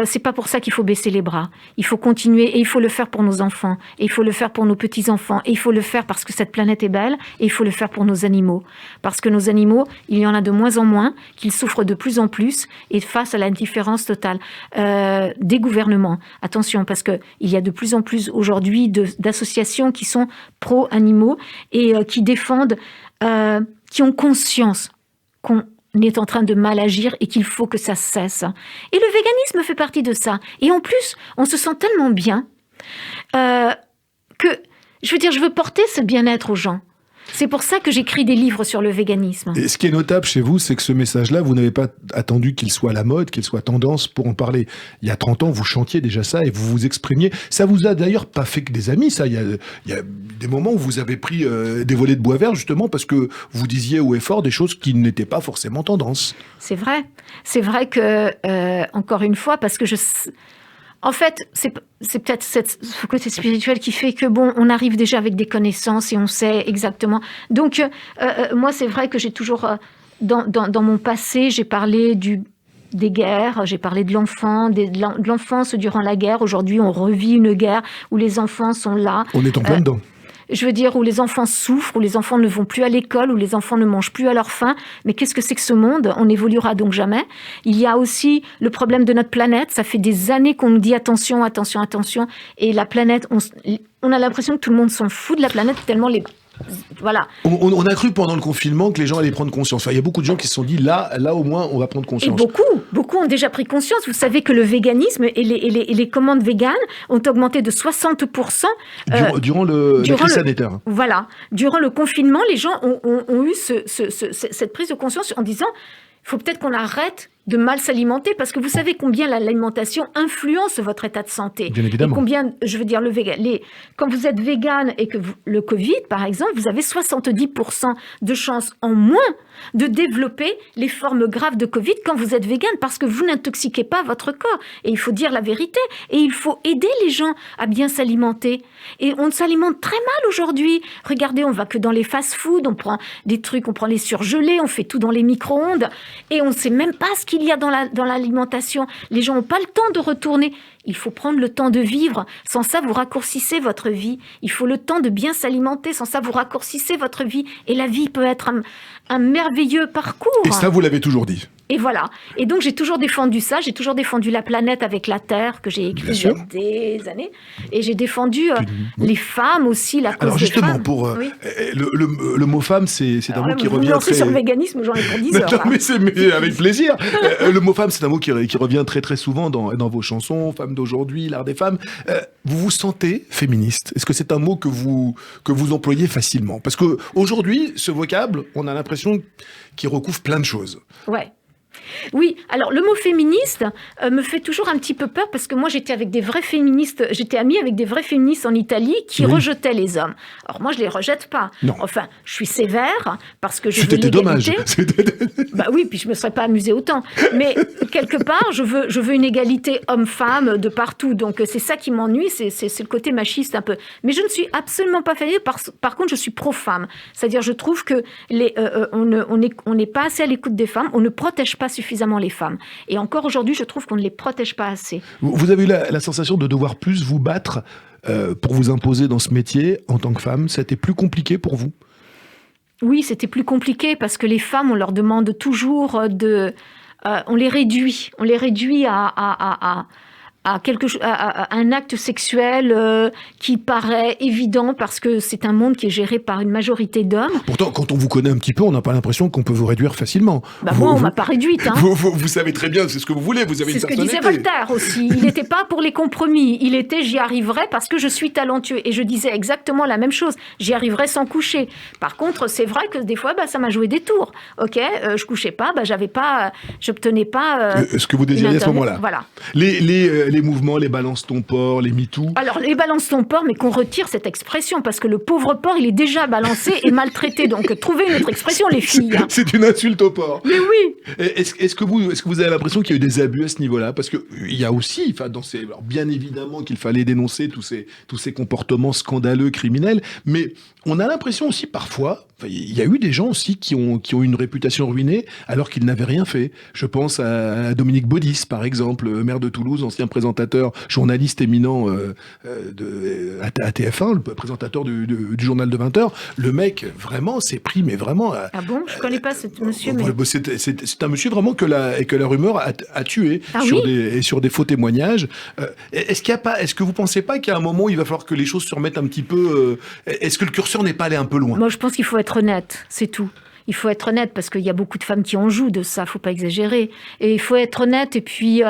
[SPEAKER 2] c'est pas pour ça qu'il faut baisser les bras. Il faut continuer et il faut le faire pour nos enfants et il faut le faire pour nos petits-enfants et il faut le faire parce que cette planète est belle et il faut le faire pour nos animaux. Parce que nos animaux, il y en a de moins en moins, qu'ils souffrent de plus en plus et face à l'indifférence totale des gouvernements. Attention, parce qu'il y a de plus en plus aujourd'hui d'associations qui sont pro-animaux et qui défendent, qui ont conscience qu'on est en train de mal agir et qu'il faut que ça cesse. Et le véganisme fait partie de ça. Et en plus, on se sent tellement bien que, je veux dire, je veux porter ce bien-être aux gens. C'est pour ça que j'écris des livres sur le véganisme.
[SPEAKER 1] Et ce qui est notable chez vous, c'est que ce message-là, vous n'avez pas attendu qu'il soit à la mode, qu'il soit tendance pour en parler. Il y a 30 ans, vous chantiez déjà ça et vous vous exprimiez. Ça vous a d'ailleurs pas fait que des amis, ça. Il y a des moments où vous avez pris des volets de bois vert, justement, parce que vous disiez haut et fort des choses qui n'étaient pas forcément tendance.
[SPEAKER 2] C'est vrai. C'est vrai que, encore une fois, parce que en fait, c'est peut-être ce côté spirituel qui fait que, bon, on arrive déjà avec des connaissances et on sait exactement. Donc, moi, c'est vrai que j'ai toujours, dans mon passé, j'ai parlé des guerres, j'ai parlé de l'enfant, de l'enfance durant la guerre. Aujourd'hui, on revit une guerre où les enfants sont là.
[SPEAKER 1] On est en plein dedans.
[SPEAKER 2] Je veux dire, où les enfants souffrent, où les enfants ne vont plus à l'école, où les enfants ne mangent plus à leur faim. Mais qu'est-ce que c'est que ce monde? On n'évoluera donc jamais. Il y a aussi le problème de notre planète. Ça fait des années qu'on nous dit attention, attention, attention. Et la planète, on a l'impression que tout le monde s'en fout de la planète, tellement Voilà.
[SPEAKER 1] On a cru pendant le confinement que les gens allaient prendre conscience. Enfin, il y a beaucoup de gens qui se sont dit, là au moins, on va prendre conscience.
[SPEAKER 2] Et beaucoup ont déjà pris conscience. Vous savez que le véganisme et les commandes véganes ont augmenté de 60%.
[SPEAKER 1] Durant la crise sanitaire.
[SPEAKER 2] Voilà. Durant le confinement, les gens ont eu cette prise de conscience en disant, il faut peut-être qu'on arrête de mal s'alimenter, parce que vous savez combien l'alimentation influence votre état de santé.
[SPEAKER 1] Bien évidemment.
[SPEAKER 2] Et combien, je veux dire, quand vous êtes végane et que le Covid, par exemple, vous avez 70% de chances en moins de développer les formes graves de Covid quand vous êtes végane, parce que vous n'intoxiquez pas votre corps. Et il faut dire la vérité. Et il faut aider les gens à bien s'alimenter. Et on s'alimente très mal aujourd'hui. Regardez, on va que dans les fast-foods, on prend des trucs, on prend les surgelés, on fait tout dans les micro-ondes, et on ne sait même pas ce qu'il y a dans l'alimentation. Les gens n'ont pas le temps de retourner. Il faut prendre le temps de vivre. Sans ça, vous raccourcissez votre vie. Il faut le temps de bien s'alimenter. Sans ça, vous raccourcissez votre vie. Et la vie peut être un merveilleux parcours.
[SPEAKER 1] Et ça, vous l'avez toujours dit.
[SPEAKER 2] Et voilà. Et donc, j'ai toujours défendu ça. J'ai toujours défendu la planète avec la Terre, que j'ai écrit il y a des années. Et j'ai défendu les femmes aussi, la cause
[SPEAKER 1] Alors justement,
[SPEAKER 2] des femmes.
[SPEAKER 1] Oui. Le mot femme, c'est un mot qui revient très...
[SPEAKER 2] sur le véganisme, j'en ai pour 10 heures.
[SPEAKER 1] mais avec plaisir. Le mot femme, c'est un mot qui revient très très souvent dans vos chansons, Femmes d'aujourd'hui, l'art des femmes. Vous vous sentez féministe? Est-ce que c'est un mot que vous employez facilement? Parce qu'aujourd'hui, ce vocable, on a l'impression qu'il recouvre plein de choses.
[SPEAKER 2] Ouais. Oui, alors le mot féministe me fait toujours un petit peu peur, parce que moi j'étais avec des vrais féministes, j'étais amie avec des vrais féministes en Italie qui rejetaient les hommes. Alors moi je les rejette pas.
[SPEAKER 1] Non.
[SPEAKER 2] Enfin, je suis sévère parce que je veux
[SPEAKER 1] C'était dommage.
[SPEAKER 2] Bah oui, puis je me serais pas amusée autant. Mais quelque part, je veux une égalité homme-femme de partout. Donc c'est ça qui m'ennuie, c'est le côté machiste un peu. Mais je ne suis absolument pas féministe. Par contre, je suis pro-femme. C'est-à-dire, je trouve que on n'est pas assez à l'écoute des femmes, on ne protège pas suffisamment les femmes. Et encore aujourd'hui, je trouve qu'on ne les protège pas assez.
[SPEAKER 1] Vous avez eu la sensation de devoir plus vous battre pour vous imposer dans ce métier en tant que femme? Ça a été plus compliqué pour vous?
[SPEAKER 2] Oui, c'était plus compliqué parce que les femmes, on leur demande toujours on les réduit à un acte sexuel qui paraît évident parce que c'est un monde qui est géré par une majorité d'hommes.
[SPEAKER 1] Pourtant, quand on vous connaît un petit peu, on n'a pas l'impression qu'on peut vous réduire facilement.
[SPEAKER 2] Moi, on m'a pas réduite. Hein.
[SPEAKER 1] Vous savez très bien, c'est ce que vous voulez, vous avez une personnalité.
[SPEAKER 2] C'est ce que disait Voltaire aussi. Il n'était pas pour les compromis. Il était, j'y arriverai parce que je suis talentueux. Et je disais exactement la même chose. J'y arriverai sans coucher. Par contre, c'est vrai que des fois, ça m'a joué des tours. Ok, je couchais pas, j'obtenais pas.
[SPEAKER 1] Ce que vous désiriez à ce moment-là.
[SPEAKER 2] Voilà.
[SPEAKER 1] Les mouvements, les balance ton porc, les MeToo.
[SPEAKER 2] Alors, les balance ton porc, mais qu'on retire cette expression, parce que le pauvre porc, il est déjà balancé et maltraité. Donc, trouvez une autre expression, les filles. Hein.
[SPEAKER 1] C'est une insulte au porc.
[SPEAKER 2] Mais oui.
[SPEAKER 1] Est-ce que vous avez l'impression qu'il y a eu des abus à ce niveau-là? Parce qu'il y a aussi, alors bien évidemment qu'il fallait dénoncer tous ces comportements scandaleux, criminels, mais on a l'impression aussi parfois, il y a eu des gens aussi qui ont eu une réputation ruinée alors qu'ils n'avaient rien fait. Je pense à Dominique Baudis, par exemple, maire de Toulouse, ancien présentateur, journaliste éminent à TF1, le présentateur du journal de 20h. Le mec, vraiment, s'est pris, mais vraiment...
[SPEAKER 2] Ah bon? Je connais pas ce monsieur.
[SPEAKER 1] C'est un monsieur vraiment que la rumeur a tué sur des faux témoignages. Est-ce que vous pensez pas qu'à un moment, il va falloir que les choses se remettent un petit peu... Est-ce que le curseur n'est pas allé un peu loin?
[SPEAKER 2] Moi, je pense qu'il faut être honnête, c'est tout. Il faut être honnête parce qu'il y a beaucoup de femmes qui en jouent de ça, faut pas exagérer. Et il faut être honnête. Et puis,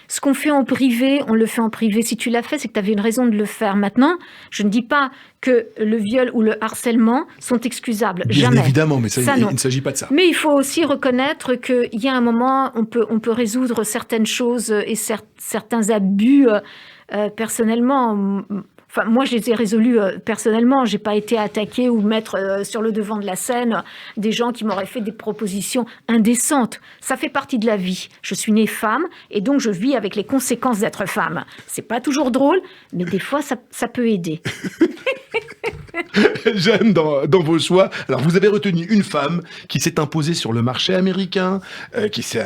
[SPEAKER 2] ce qu'on fait en privé, on le fait en privé. Si tu l'as fait, c'est que tu avais une raison de le faire. Maintenant, je ne dis pas que le viol ou le harcèlement sont excusables.
[SPEAKER 1] Bien
[SPEAKER 2] jamais.
[SPEAKER 1] Évidemment, mais il ne s'agit pas de ça.
[SPEAKER 2] Mais il faut aussi reconnaître qu'il y a un moment, on peut résoudre certaines choses et certains abus personnellement. Enfin, moi, je les ai résolus personnellement. J'ai pas été attaquée ou mettre sur le devant de la scène des gens qui m'auraient fait des propositions indécentes. Ça fait partie de la vie. Je suis née femme et donc je vis avec les conséquences d'être femme. C'est pas toujours drôle, mais des fois, ça peut aider.
[SPEAKER 1] Jeanne, dans vos choix, alors vous avez retenu une femme qui s'est imposée sur le marché américain, qui s'est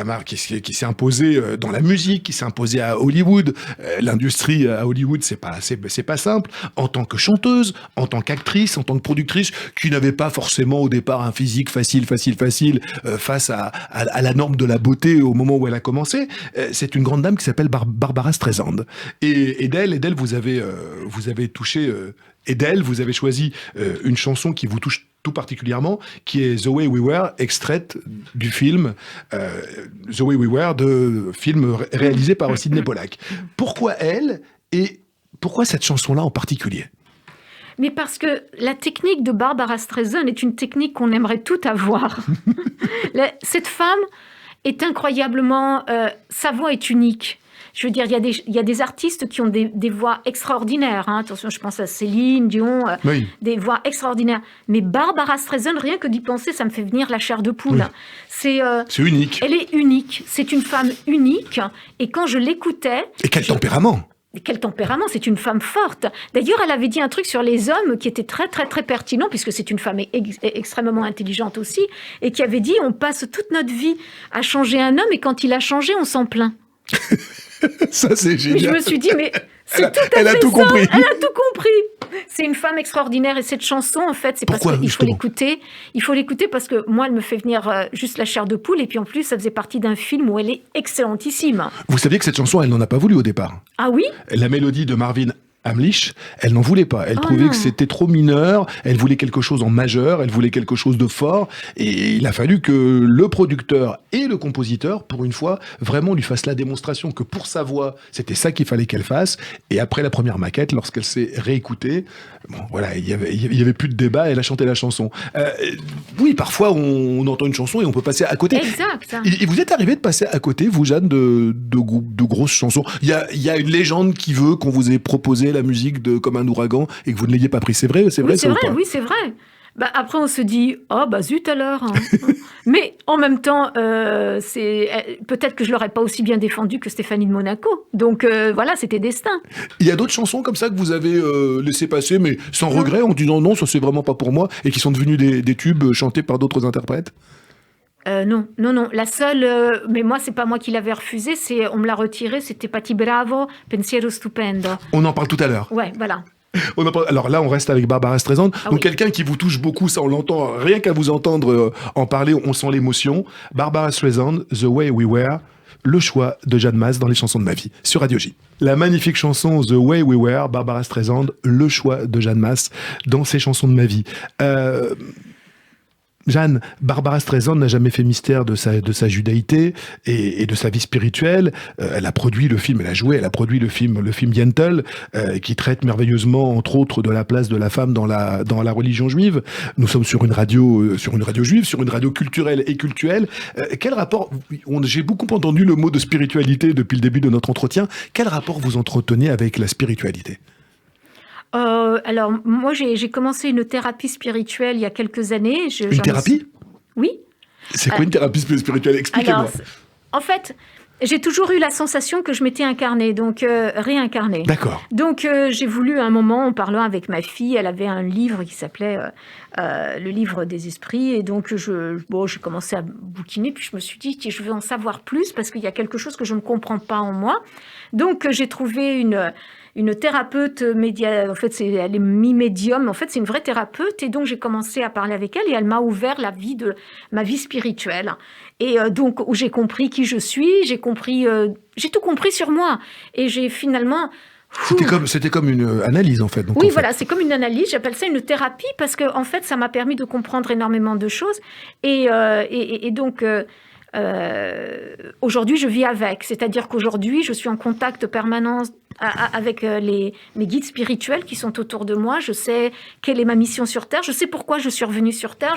[SPEAKER 1] imposée dans la musique, qui s'est imposée à Hollywood. L'industrie à Hollywood, c'est pas simple. En tant que chanteuse, en tant qu'actrice, en tant que productrice, qui n'avait pas forcément au départ un physique facile face à la norme de la beauté au moment où elle a commencé. C'est une grande dame qui s'appelle Barbara Streisand. Et d'elle, vous avez touché Et d'elle, vous avez choisi une chanson qui vous touche tout particulièrement, qui est The Way We Were, extraite du film The Way We Were, de film réalisé par Sidney Pollack. Pourquoi elle et pourquoi cette chanson-là en particulier ?
[SPEAKER 2] Mais parce que la technique de Barbara Streisand est une technique qu'on aimerait tout avoir. Cette femme est incroyablement... sa voix est unique. Je veux dire, il y a des artistes qui ont des voix extraordinaires. Hein. Attention, je pense à Céline Dion,
[SPEAKER 1] oui.
[SPEAKER 2] Des voix extraordinaires. Mais Barbara Streisand, rien que d'y penser, ça me fait venir la chair de poule.
[SPEAKER 1] Oui. C'est unique.
[SPEAKER 2] Elle est unique. C'est une femme unique. Et quand je l'écoutais...
[SPEAKER 1] Et quel tempérament!
[SPEAKER 2] Quel tempérament, c'est une femme forte. D'ailleurs, elle avait dit un truc sur les hommes qui était très, très, très pertinent, puisque c'est une femme extrêmement intelligente aussi, et qui avait dit, on passe toute notre vie à changer un homme, et quand il a changé, on s'en plaint.
[SPEAKER 1] Ça, c'est génial.
[SPEAKER 2] Et je me suis dit, mais
[SPEAKER 1] elle a tout compris.
[SPEAKER 2] Elle a tout compris. C'est une femme extraordinaire. Et cette chanson, en fait, c'est parce qu'il faut l'écouter. Il faut l'écouter parce que moi, elle me fait venir juste la chair de poule. Et puis en plus, ça faisait partie d'un film où elle est excellentissime.
[SPEAKER 1] Vous saviez que cette chanson, elle n'en a pas voulu au départ.
[SPEAKER 2] Ah oui ?
[SPEAKER 1] La mélodie de Marvin Hamlisch, elle n'en voulait pas. Elle trouvait que c'était trop mineur, elle voulait quelque chose en majeur, elle voulait quelque chose de fort, et il a fallu que le producteur et le compositeur, pour une fois, vraiment lui fassent la démonstration que pour sa voix, c'était ça qu'il fallait qu'elle fasse, et après la première maquette, lorsqu'elle s'est réécoutée, bon, voilà, il y avait plus de débat, elle a chanté la chanson. Oui, parfois, on entend une chanson et on peut passer à côté.
[SPEAKER 2] Exact.
[SPEAKER 1] Et vous êtes arrivé de passer à côté, vous, Jeanne, de grosses chansons. Il y a une légende qui veut qu'on vous ait proposé la musique de Comme un ouragan et que vous ne l'ayez pas pris. C'est vrai,
[SPEAKER 2] oui,
[SPEAKER 1] ça
[SPEAKER 2] ou pas ? Oui, c'est vrai. Après, on se dit, zut alors. Mais en même temps, peut-être que je ne l'aurais pas aussi bien défendu que Stéphanie de Monaco. Donc voilà, c'était destin.
[SPEAKER 1] Il y a d'autres chansons comme ça que vous avez laissé passer, mais sans regret, en disant non, ça c'est vraiment pas pour moi, et qui sont devenus des tubes chantés par d'autres interprètes ?
[SPEAKER 2] Non. La seule, mais moi, c'est pas moi qui l'avais refusée, on me l'a retirée, c'était Patti Bravo, Pensiero Stupendo.
[SPEAKER 1] On en parle tout à l'heure.
[SPEAKER 2] Ouais, voilà.
[SPEAKER 1] Alors là, on reste avec Barbara Streisand. Donc oui. Quelqu'un qui vous touche beaucoup, ça on l'entend, rien qu'à vous entendre en parler, on sent l'émotion. Barbara Streisand, The Way We Were, le choix de Jeanne Mas dans les chansons de ma vie, sur Radio J. La magnifique chanson The Way We Were, Barbara Streisand, le choix de Jeanne Mas dans ses chansons de ma vie. Jeanne, Barbara Streisand n'a jamais fait mystère de sa judaïté et de sa vie spirituelle. Elle a produit le film, elle a produit le film Yentl, qui traite merveilleusement, entre autres, de la place de la femme dans la religion juive. Nous sommes sur une radio juive, sur une radio culturelle et cultuelle. Quel rapport, j'ai beaucoup entendu le mot de spiritualité depuis le début de notre entretien. Quel rapport vous entretenez avec la spiritualité ?
[SPEAKER 2] Alors, moi, j'ai commencé une thérapie spirituelle il y a quelques années.
[SPEAKER 1] Une thérapie ?
[SPEAKER 2] Oui.
[SPEAKER 1] C'est quoi une thérapie spirituelle ? Expliquez-moi.
[SPEAKER 2] Alors, en fait, j'ai toujours eu la sensation que je m'étais incarnée, donc réincarnée.
[SPEAKER 1] D'accord.
[SPEAKER 2] Donc, j'ai voulu, à un moment, en parlant avec ma fille, elle avait un livre qui s'appelait Le livre des esprits, et donc j'ai commencé à bouquiner, puis je me suis dit, je veux en savoir plus, parce qu'il y a quelque chose que je ne comprends pas en moi. Donc, j'ai trouvé une thérapeute en fait, elle est mi-médium, en fait, c'est une vraie thérapeute, et donc j'ai commencé à parler avec elle, et elle m'a ouvert ma vie spirituelle. Et donc, où j'ai compris qui je suis, j'ai tout compris sur moi. Et j'ai finalement...
[SPEAKER 1] C'était comme une analyse, en fait. Donc,
[SPEAKER 2] oui, voilà, c'est comme une analyse. J'appelle ça une thérapie parce que, en fait, ça m'a permis de comprendre énormément de choses. Et donc... aujourd'hui, je vis avec. C'est-à-dire qu'aujourd'hui, je suis en contact permanent avec mes guides spirituels qui sont autour de moi. Je sais quelle est ma mission sur Terre. Je sais pourquoi je suis revenue sur Terre.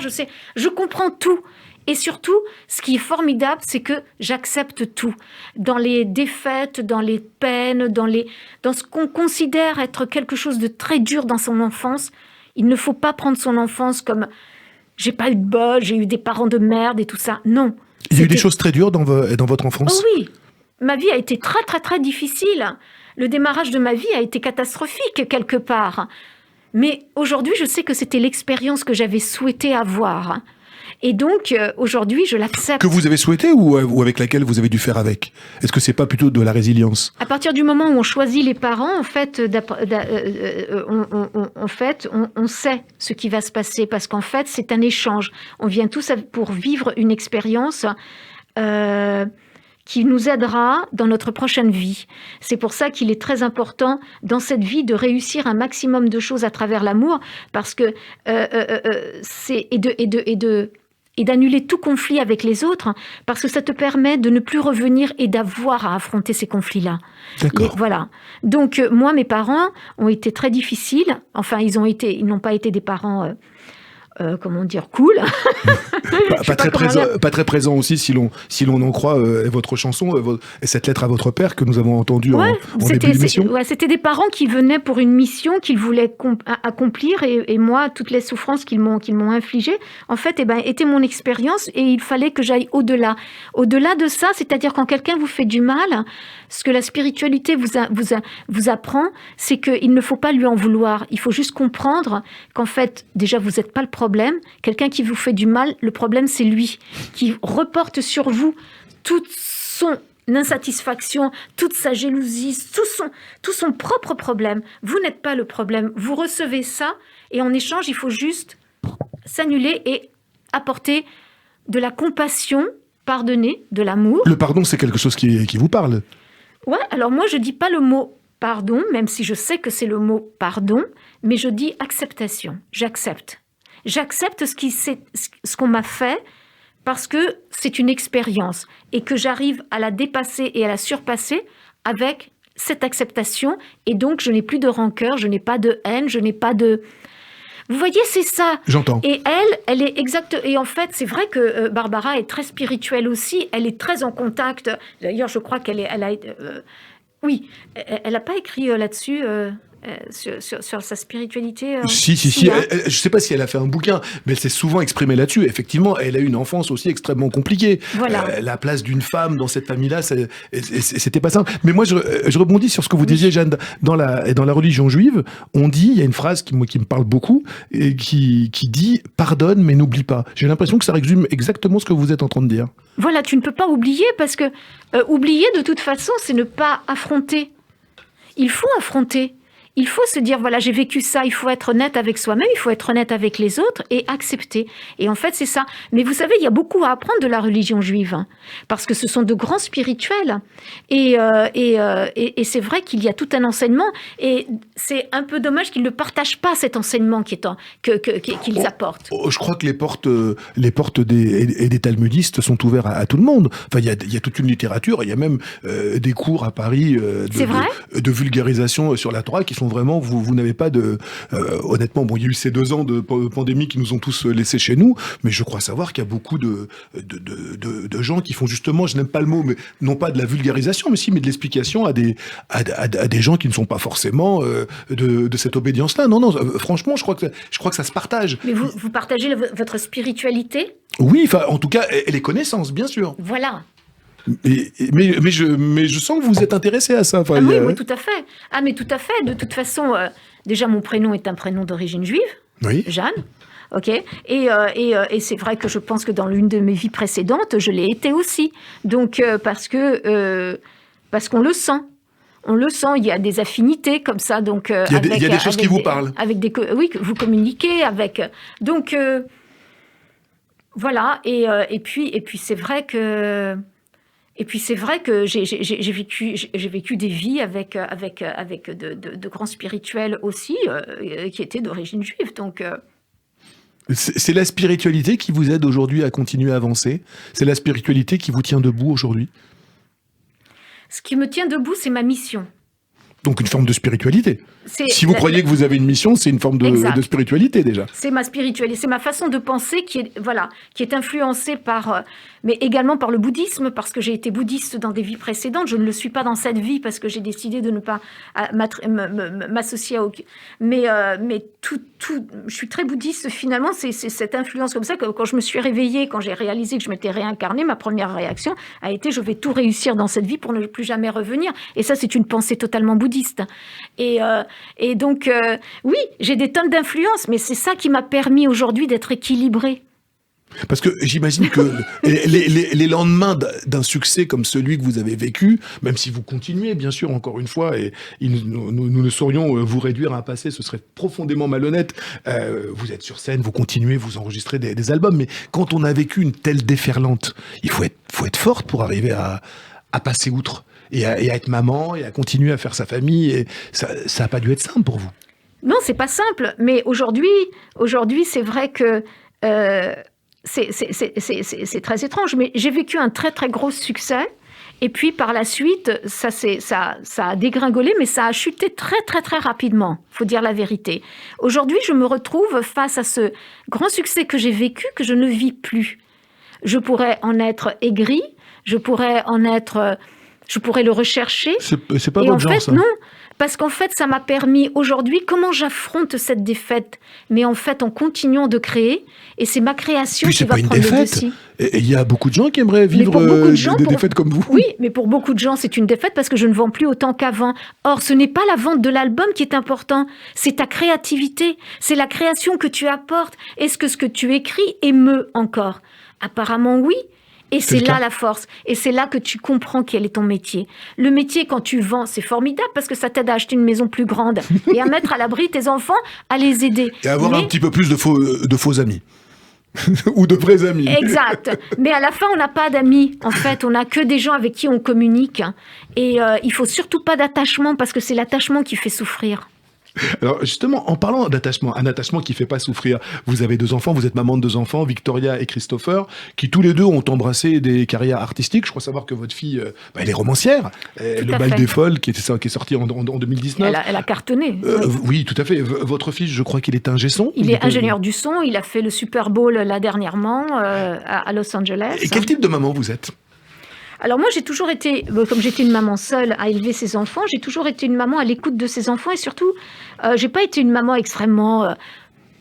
[SPEAKER 2] Je comprends tout. Et surtout, ce qui est formidable, c'est que j'accepte tout. Dans les défaites, dans les peines, dans ce qu'on considère être quelque chose de très dur dans son enfance, il ne faut pas prendre son enfance comme « j'ai pas eu de bol, j'ai eu des parents de merde et tout ça ». Non.
[SPEAKER 1] Il y a eu des choses très dures dans votre enfance ?
[SPEAKER 2] Oh oui, ma vie a été très très très difficile. Le démarrage de ma vie a été catastrophique quelque part. Mais aujourd'hui, je sais que c'était l'expérience que j'avais souhaité avoir. Et donc, aujourd'hui, je l'accepte.
[SPEAKER 1] Que vous avez souhaité ou avec laquelle vous avez dû faire avec ? Est-ce que c'est pas plutôt de la résilience ?
[SPEAKER 2] À partir du moment où on choisit les parents, en fait, on sait ce qui va se passer parce qu'en fait, c'est un échange. On vient tous pour vivre une expérience qui nous aidera dans notre prochaine vie. C'est pour ça qu'il est très important dans cette vie de réussir un maximum de choses à travers l'amour, parce que et d'annuler tout conflit avec les autres, parce que ça te permet de ne plus revenir et d'avoir à affronter ces conflits-là. Voilà. Donc moi, mes parents ont été très difficiles. Enfin, ils n'ont pas été des parents. Comment dire, cool.
[SPEAKER 1] Pas très présent aussi, si l'on en croit votre chanson, cette lettre à votre père que nous avons entendue en début d'émission.
[SPEAKER 2] C'était des parents qui venaient pour une mission qu'ils voulaient accomplir, et moi, toutes les souffrances qu'ils m'ont infligées, en fait, étaient mon expérience, et il fallait que j'aille au-delà. Au-delà de ça, c'est-à-dire quand quelqu'un vous fait du mal, ce que la spiritualité vous apprend, c'est qu'il ne faut pas lui en vouloir. Il faut juste comprendre qu'en fait, déjà, vous n'êtes pas le problème. Quelqu'un qui vous fait du mal, le problème, c'est lui, qui reporte sur vous toute son insatisfaction, toute sa jalousie, tout son propre problème. Vous n'êtes pas le problème. Vous recevez ça, et en échange, il faut juste s'annuler et apporter de la compassion, pardonner, de l'amour.
[SPEAKER 1] Le pardon, c'est quelque chose qui vous parle.
[SPEAKER 2] Ouais, alors moi, je dis pas le mot pardon, même si je sais que c'est le mot pardon, mais je dis acceptation. J'accepte. J'accepte ce qu'on m'a fait, parce que c'est une expérience et que j'arrive à la dépasser et à la surpasser avec cette acceptation. Et donc, je n'ai plus de rancœur, je n'ai pas de haine, je n'ai pas de... Vous voyez, c'est ça.
[SPEAKER 1] J'entends.
[SPEAKER 2] Et elle est exacte. Et en fait, c'est vrai que Barbara est très spirituelle aussi. Elle est très en contact. D'ailleurs, je crois qu'elle a... oui, elle n'a pas écrit là-dessus... sur sa spiritualité.
[SPEAKER 1] Si. Je ne sais pas si elle a fait un bouquin, mais elle s'est souvent exprimée là-dessus. Effectivement, elle a eu une enfance aussi extrêmement compliquée.
[SPEAKER 2] Voilà.
[SPEAKER 1] La place d'une femme dans cette famille-là, c'était pas simple. Mais moi, je rebondis sur ce que vous disiez, Jeanne. Dans la religion juive, on dit, il y a une phrase qui me parle beaucoup, et qui dit « pardonne, mais n'oublie pas ». J'ai l'impression que ça résume exactement ce que vous êtes en train de dire.
[SPEAKER 2] Voilà, tu ne peux pas oublier, parce que oublier, de toute façon, c'est ne pas affronter. Il faut affronter. Il faut se dire, voilà, j'ai vécu ça, il faut être honnête avec soi-même, il faut être honnête avec les autres et accepter. Et en fait, c'est ça. Mais vous savez, il y a beaucoup à apprendre de la religion juive, hein, parce que ce sont de grands spirituels. Et c'est vrai qu'il y a tout un enseignement, et c'est un peu dommage qu'ils ne partagent pas cet enseignement qu'ils apportent.
[SPEAKER 1] Je crois que les portes des talmudistes sont ouvertes à tout le monde. Enfin, il y a toute une littérature, il y a même des cours à Paris de vulgarisation sur la Torah qui sont vraiment, vous n'avez pas de... honnêtement, bon, il y a eu ces 2 ans de pandémie qui nous ont tous laissés chez nous, mais je crois savoir qu'il y a beaucoup de gens qui font justement, je n'aime pas le mot, mais non pas de la vulgarisation, mais de l'explication à des gens qui ne sont pas forcément de cette obédience-là. Non, franchement, je crois que ça se partage.
[SPEAKER 2] Mais vous partagez votre spiritualité ?
[SPEAKER 1] Oui, enfin, en tout cas, et les connaissances, bien sûr.
[SPEAKER 2] Voilà.
[SPEAKER 1] Mais je sens que vous êtes intéressé à ça. Enfin,
[SPEAKER 2] oui, tout à fait. Ah, mais tout à fait. De toute façon, déjà, mon prénom est un prénom d'origine juive.
[SPEAKER 1] Oui.
[SPEAKER 2] Jeanne. Ok. Et c'est vrai que je pense que dans l'une de mes vies précédentes, je l'ai été aussi. Donc, parce qu'on le sent. On le sent, il y a des affinités comme ça. Donc,
[SPEAKER 1] il y a des choses qui vous parlent.
[SPEAKER 2] Oui, que vous communiquez avec. Donc, voilà. Et puis c'est vrai que... Et puis c'est vrai que j'ai vécu des vies avec de grands spirituels aussi, qui étaient d'origine juive. Donc
[SPEAKER 1] c'est la spiritualité qui vous aide aujourd'hui à continuer à avancer. C'est la spiritualité qui vous tient debout aujourd'hui.
[SPEAKER 2] Ce qui me tient debout, c'est ma mission.
[SPEAKER 1] Donc une forme de spiritualité. Si vous croyez que vous avez une mission, c'est une forme de spiritualité déjà.
[SPEAKER 2] C'est ma spiritualité, c'est ma façon de penser qui est influencée par, mais également par le bouddhisme, parce que j'ai été bouddhiste dans des vies précédentes. Je ne le suis pas dans cette vie parce que j'ai décidé de ne pas m'associer à aucun. Mais je suis très bouddhiste finalement. C'est cette influence comme ça que quand je me suis réveillée, quand j'ai réalisé que je m'étais réincarnée, ma première réaction a été je vais tout réussir dans cette vie pour ne plus jamais revenir. Et ça, c'est une pensée totalement bouddhiste. Et donc, oui, j'ai des tonnes d'influence, mais c'est ça qui m'a permis aujourd'hui d'être équilibrée.
[SPEAKER 1] Parce que j'imagine que les lendemains d'un succès comme celui que vous avez vécu, même si vous continuez, bien sûr, encore une fois, et nous ne saurions vous réduire à un passé, ce serait profondément malhonnête. Vous êtes sur scène, vous continuez, vous enregistrez des albums, mais quand on a vécu une telle déferlante, il faut être forte pour arriver à passer outre et à être maman et à continuer à faire sa famille. Et ça n'a pas dû être simple pour vous.
[SPEAKER 2] Non, c'est pas simple, mais aujourd'hui, c'est vrai que c'est très étrange, mais j'ai vécu un très très gros succès, et puis par la suite, ça a dégringolé, mais ça a chuté très très très rapidement, faut dire la vérité. Aujourd'hui, je me retrouve face à ce grand succès que j'ai vécu, que je ne vis plus. Je pourrais en être aigrie, je pourrais le rechercher.
[SPEAKER 1] C'est pas
[SPEAKER 2] et
[SPEAKER 1] votre
[SPEAKER 2] en
[SPEAKER 1] genre,
[SPEAKER 2] fait,
[SPEAKER 1] ça.
[SPEAKER 2] non. Parce qu'en fait, ça m'a permis aujourd'hui, comment j'affronte cette défaite, mais en fait en continuant de créer, et c'est ma création
[SPEAKER 1] Puis
[SPEAKER 2] qui
[SPEAKER 1] c'est
[SPEAKER 2] va
[SPEAKER 1] pas une
[SPEAKER 2] prendre le
[SPEAKER 1] défaite.
[SPEAKER 2] dessus.
[SPEAKER 1] Et il y a beaucoup de gens qui aimeraient vivre des défaites comme vous.
[SPEAKER 2] Oui, mais pour beaucoup de gens, c'est une défaite parce que je ne vends plus autant qu'avant. Or, ce n'est pas la vente de l'album qui est important, c'est ta créativité, c'est la création que tu apportes. Est-ce que ce que tu écris émeut encore? Apparemment, oui. Et c'est là la force. Et c'est là que tu comprends quel est ton métier. Le métier, quand tu vends, c'est formidable parce que ça t'aide à acheter une maison plus grande et à mettre à l'abri tes enfants, à les aider.
[SPEAKER 1] Et avoir un petit peu plus de faux amis. Ou de vrais amis.
[SPEAKER 2] Exact. Mais à la fin, on n'a pas d'amis. En fait, on n'a que des gens avec qui on communique. Et il faut surtout pas d'attachement parce que c'est l'attachement qui fait souffrir.
[SPEAKER 1] Alors justement, en parlant d'attachement, un attachement qui fait pas souffrir, vous avez 2 enfants, vous êtes maman de 2 enfants, Victoria et Christopher, qui tous les deux ont embrassé des carrières artistiques. Je crois savoir que votre fille, elle est romancière. Le Bal des Folles, qui est sorti en 2019.
[SPEAKER 2] Elle a cartonné.
[SPEAKER 1] Oui, tout à fait. Votre fils, je crois qu'il est ingé son.
[SPEAKER 2] Il est ingénieur du son. Il a fait le Super Bowl là dernièrement à Los Angeles.
[SPEAKER 1] Et quel type de maman vous êtes ?
[SPEAKER 2] Alors moi, j'ai toujours été, comme j'étais une maman seule à élever ses enfants, j'ai toujours été une maman à l'écoute de ses enfants et surtout, j'ai pas été une maman extrêmement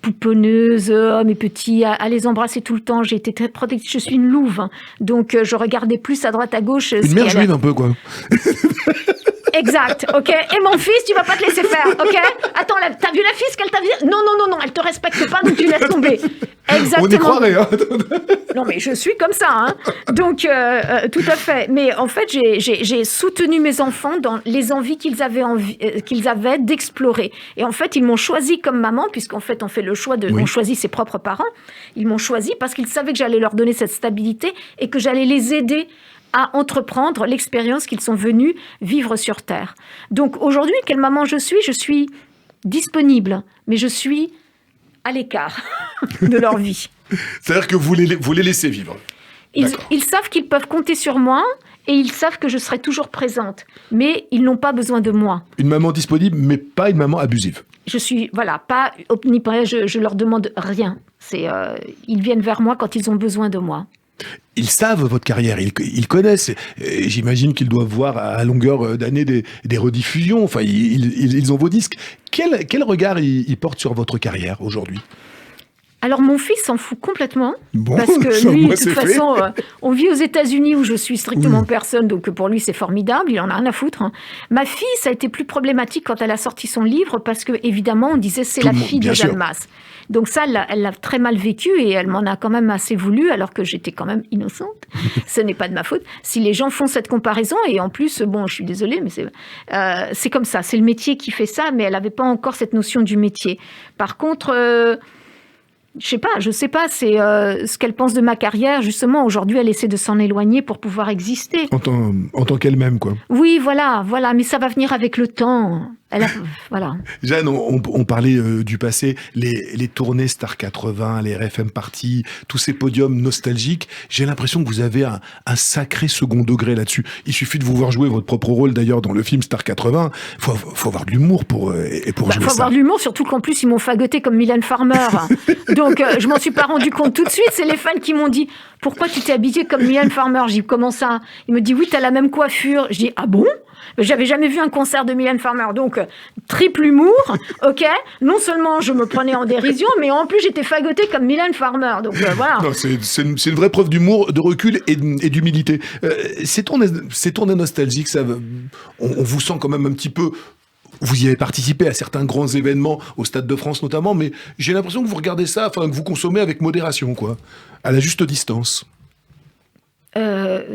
[SPEAKER 2] pouponneuse, mes petits, à les embrasser tout le temps. J'ai été très protectrice. Je suis une louve, hein. Donc je regardais plus à droite à gauche.
[SPEAKER 1] Une mère juive un peu, quoi.
[SPEAKER 2] Exact, ok. Et mon fils, tu vas pas te laisser faire, ok. Attends, t'as vu la fille, ce qu'elle t'a dit? Non, elle te respecte pas, donc tu laisses tomber. Exactement.
[SPEAKER 1] On y croirait, hein.
[SPEAKER 2] Non, mais je suis comme ça, hein. Donc, tout à fait. Mais en fait, j'ai soutenu mes enfants dans les envies qu'ils avaient d'explorer. Et en fait, ils m'ont choisi comme maman, puisqu'en fait, on fait le choix on choisit ses propres parents. Ils m'ont choisi parce qu'ils savaient que j'allais leur donner cette stabilité et que j'allais les aider à entreprendre l'expérience qu'ils sont venus vivre sur Terre. Donc aujourd'hui, quelle maman je suis disponible, mais je suis à l'écart de leur vie.
[SPEAKER 1] C'est-à-dire que vous les laissez vivre.
[SPEAKER 2] Ils savent qu'ils peuvent compter sur moi et ils savent que je serai toujours présente, mais ils n'ont pas besoin de moi.
[SPEAKER 1] Une maman disponible, mais pas une maman abusive.
[SPEAKER 2] Je suis, pas omniprésente, je leur demande rien. Ils viennent vers moi quand ils ont besoin de moi.
[SPEAKER 1] Ils savent votre carrière, ils connaissent. J'imagine qu'ils doivent voir à longueur d'année des rediffusions. Enfin, ils ont vos disques. Quel regard ils portent sur votre carrière aujourd'hui ?
[SPEAKER 2] Alors mon fils s'en fout complètement,
[SPEAKER 1] bon,
[SPEAKER 2] parce que lui, de toute façon, on vit aux États-Unis où je suis strictement personne, donc pour lui c'est formidable, il en a rien à foutre. Hein. Ma fille, ça a été plus problématique quand elle a sorti son livre, parce que évidemment on disait c'est la fille de Jeanne Masse. Donc ça, elle l'a très mal vécu et elle m'en a quand même assez voulu, alors que j'étais quand même innocente. Ce n'est pas de ma faute. Si les gens font cette comparaison, et en plus, bon, je suis désolée, mais c'est comme ça. C'est le métier qui fait ça, mais elle n'avait pas encore cette notion du métier. Par contre, je sais pas, c'est ce qu'elle pense de ma carrière. Justement, aujourd'hui, elle essaie de s'en éloigner pour pouvoir exister.
[SPEAKER 1] En tant qu'elle-même, quoi.
[SPEAKER 2] Oui, voilà, mais ça va venir avec le temps. Voilà.
[SPEAKER 1] Jeanne, on parlait du passé, les tournées Star 80, les RFM Party, tous ces podiums nostalgiques. J'ai l'impression que vous avez un sacré second degré là-dessus. Il suffit de vous voir jouer votre propre rôle, d'ailleurs, dans le film Star 80. Faut avoir de l'humour pour jouer ça.
[SPEAKER 2] Faut avoir de l'humour, surtout qu'en plus, ils m'ont fagoté comme Mylène Farmer. Donc, je m'en suis pas rendu compte tout de suite. C'est les fans qui m'ont dit « Pourquoi tu t'es habillée comme Mylène Farmer ?» J'ai dit « Comment ça ?» Il me dit « Oui, t'as la même coiffure. » Je dis « Ah bon ?» J'avais jamais vu un concert de Mylène Farmer, donc triple humour, ok. Non seulement je me prenais en dérision, mais en plus j'étais fagotée comme Mylène Farmer, donc voilà.
[SPEAKER 1] Non, c'est une vraie preuve d'humour, de recul et d'humilité. Ces tournées nostalgiques, on vous sent quand même un petit peu Vous y avez participé à certains grands événements, au Stade de France notamment, mais j'ai l'impression que vous regardez ça, enfin que vous consommez avec modération, quoi, à la juste distance.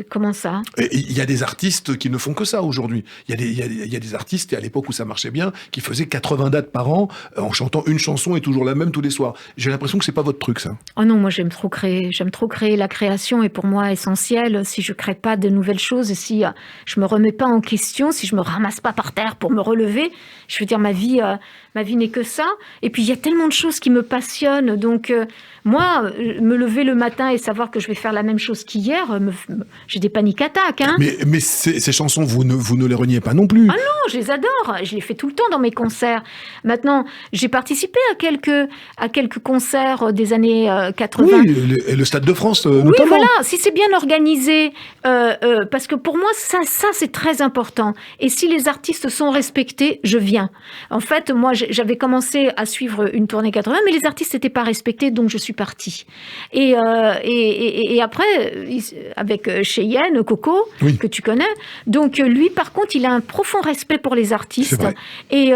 [SPEAKER 2] Comment ça?
[SPEAKER 1] Il y a des artistes qui ne font que ça aujourd'hui. Il y a des artistes, et à l'époque où ça marchait bien, qui faisaient 80 dates par an en chantant une chanson et toujours la même tous les soirs. J'ai l'impression que c'est pas votre truc, ça.
[SPEAKER 2] Oh non, moi j'aime trop créer. J'aime trop créer. La création est pour moi essentielle. Si je crée pas de nouvelles choses et si je me remets pas en question, si je me ramasse pas par terre pour me relever, je veux dire ma vie n'est que ça. Et puis il y a tellement de choses qui me passionnent. Donc moi, me lever le matin et savoir que je vais faire la même chose qu'hier, j'ai des paniques attaques. Hein.
[SPEAKER 1] Mais ces chansons, vous ne les reniez pas non plus.
[SPEAKER 2] Ah non, je les adore. Je les fais tout le temps dans mes concerts. Maintenant, j'ai participé à quelques concerts des années 80.
[SPEAKER 1] Oui, le Stade de France
[SPEAKER 2] oui,
[SPEAKER 1] notamment.
[SPEAKER 2] Voilà, si c'est bien organisé, parce que pour moi, ça c'est très important. Et si les artistes sont respectés, je viens. En fait, moi, j'avais commencé à suivre une tournée 80, mais les artistes n'étaient pas respectés, donc je suis partie. Et après, avec Cheyenne, Coco,
[SPEAKER 1] oui.
[SPEAKER 2] que tu connais, donc lui, par contre, il a un profond respect pour les artistes. Et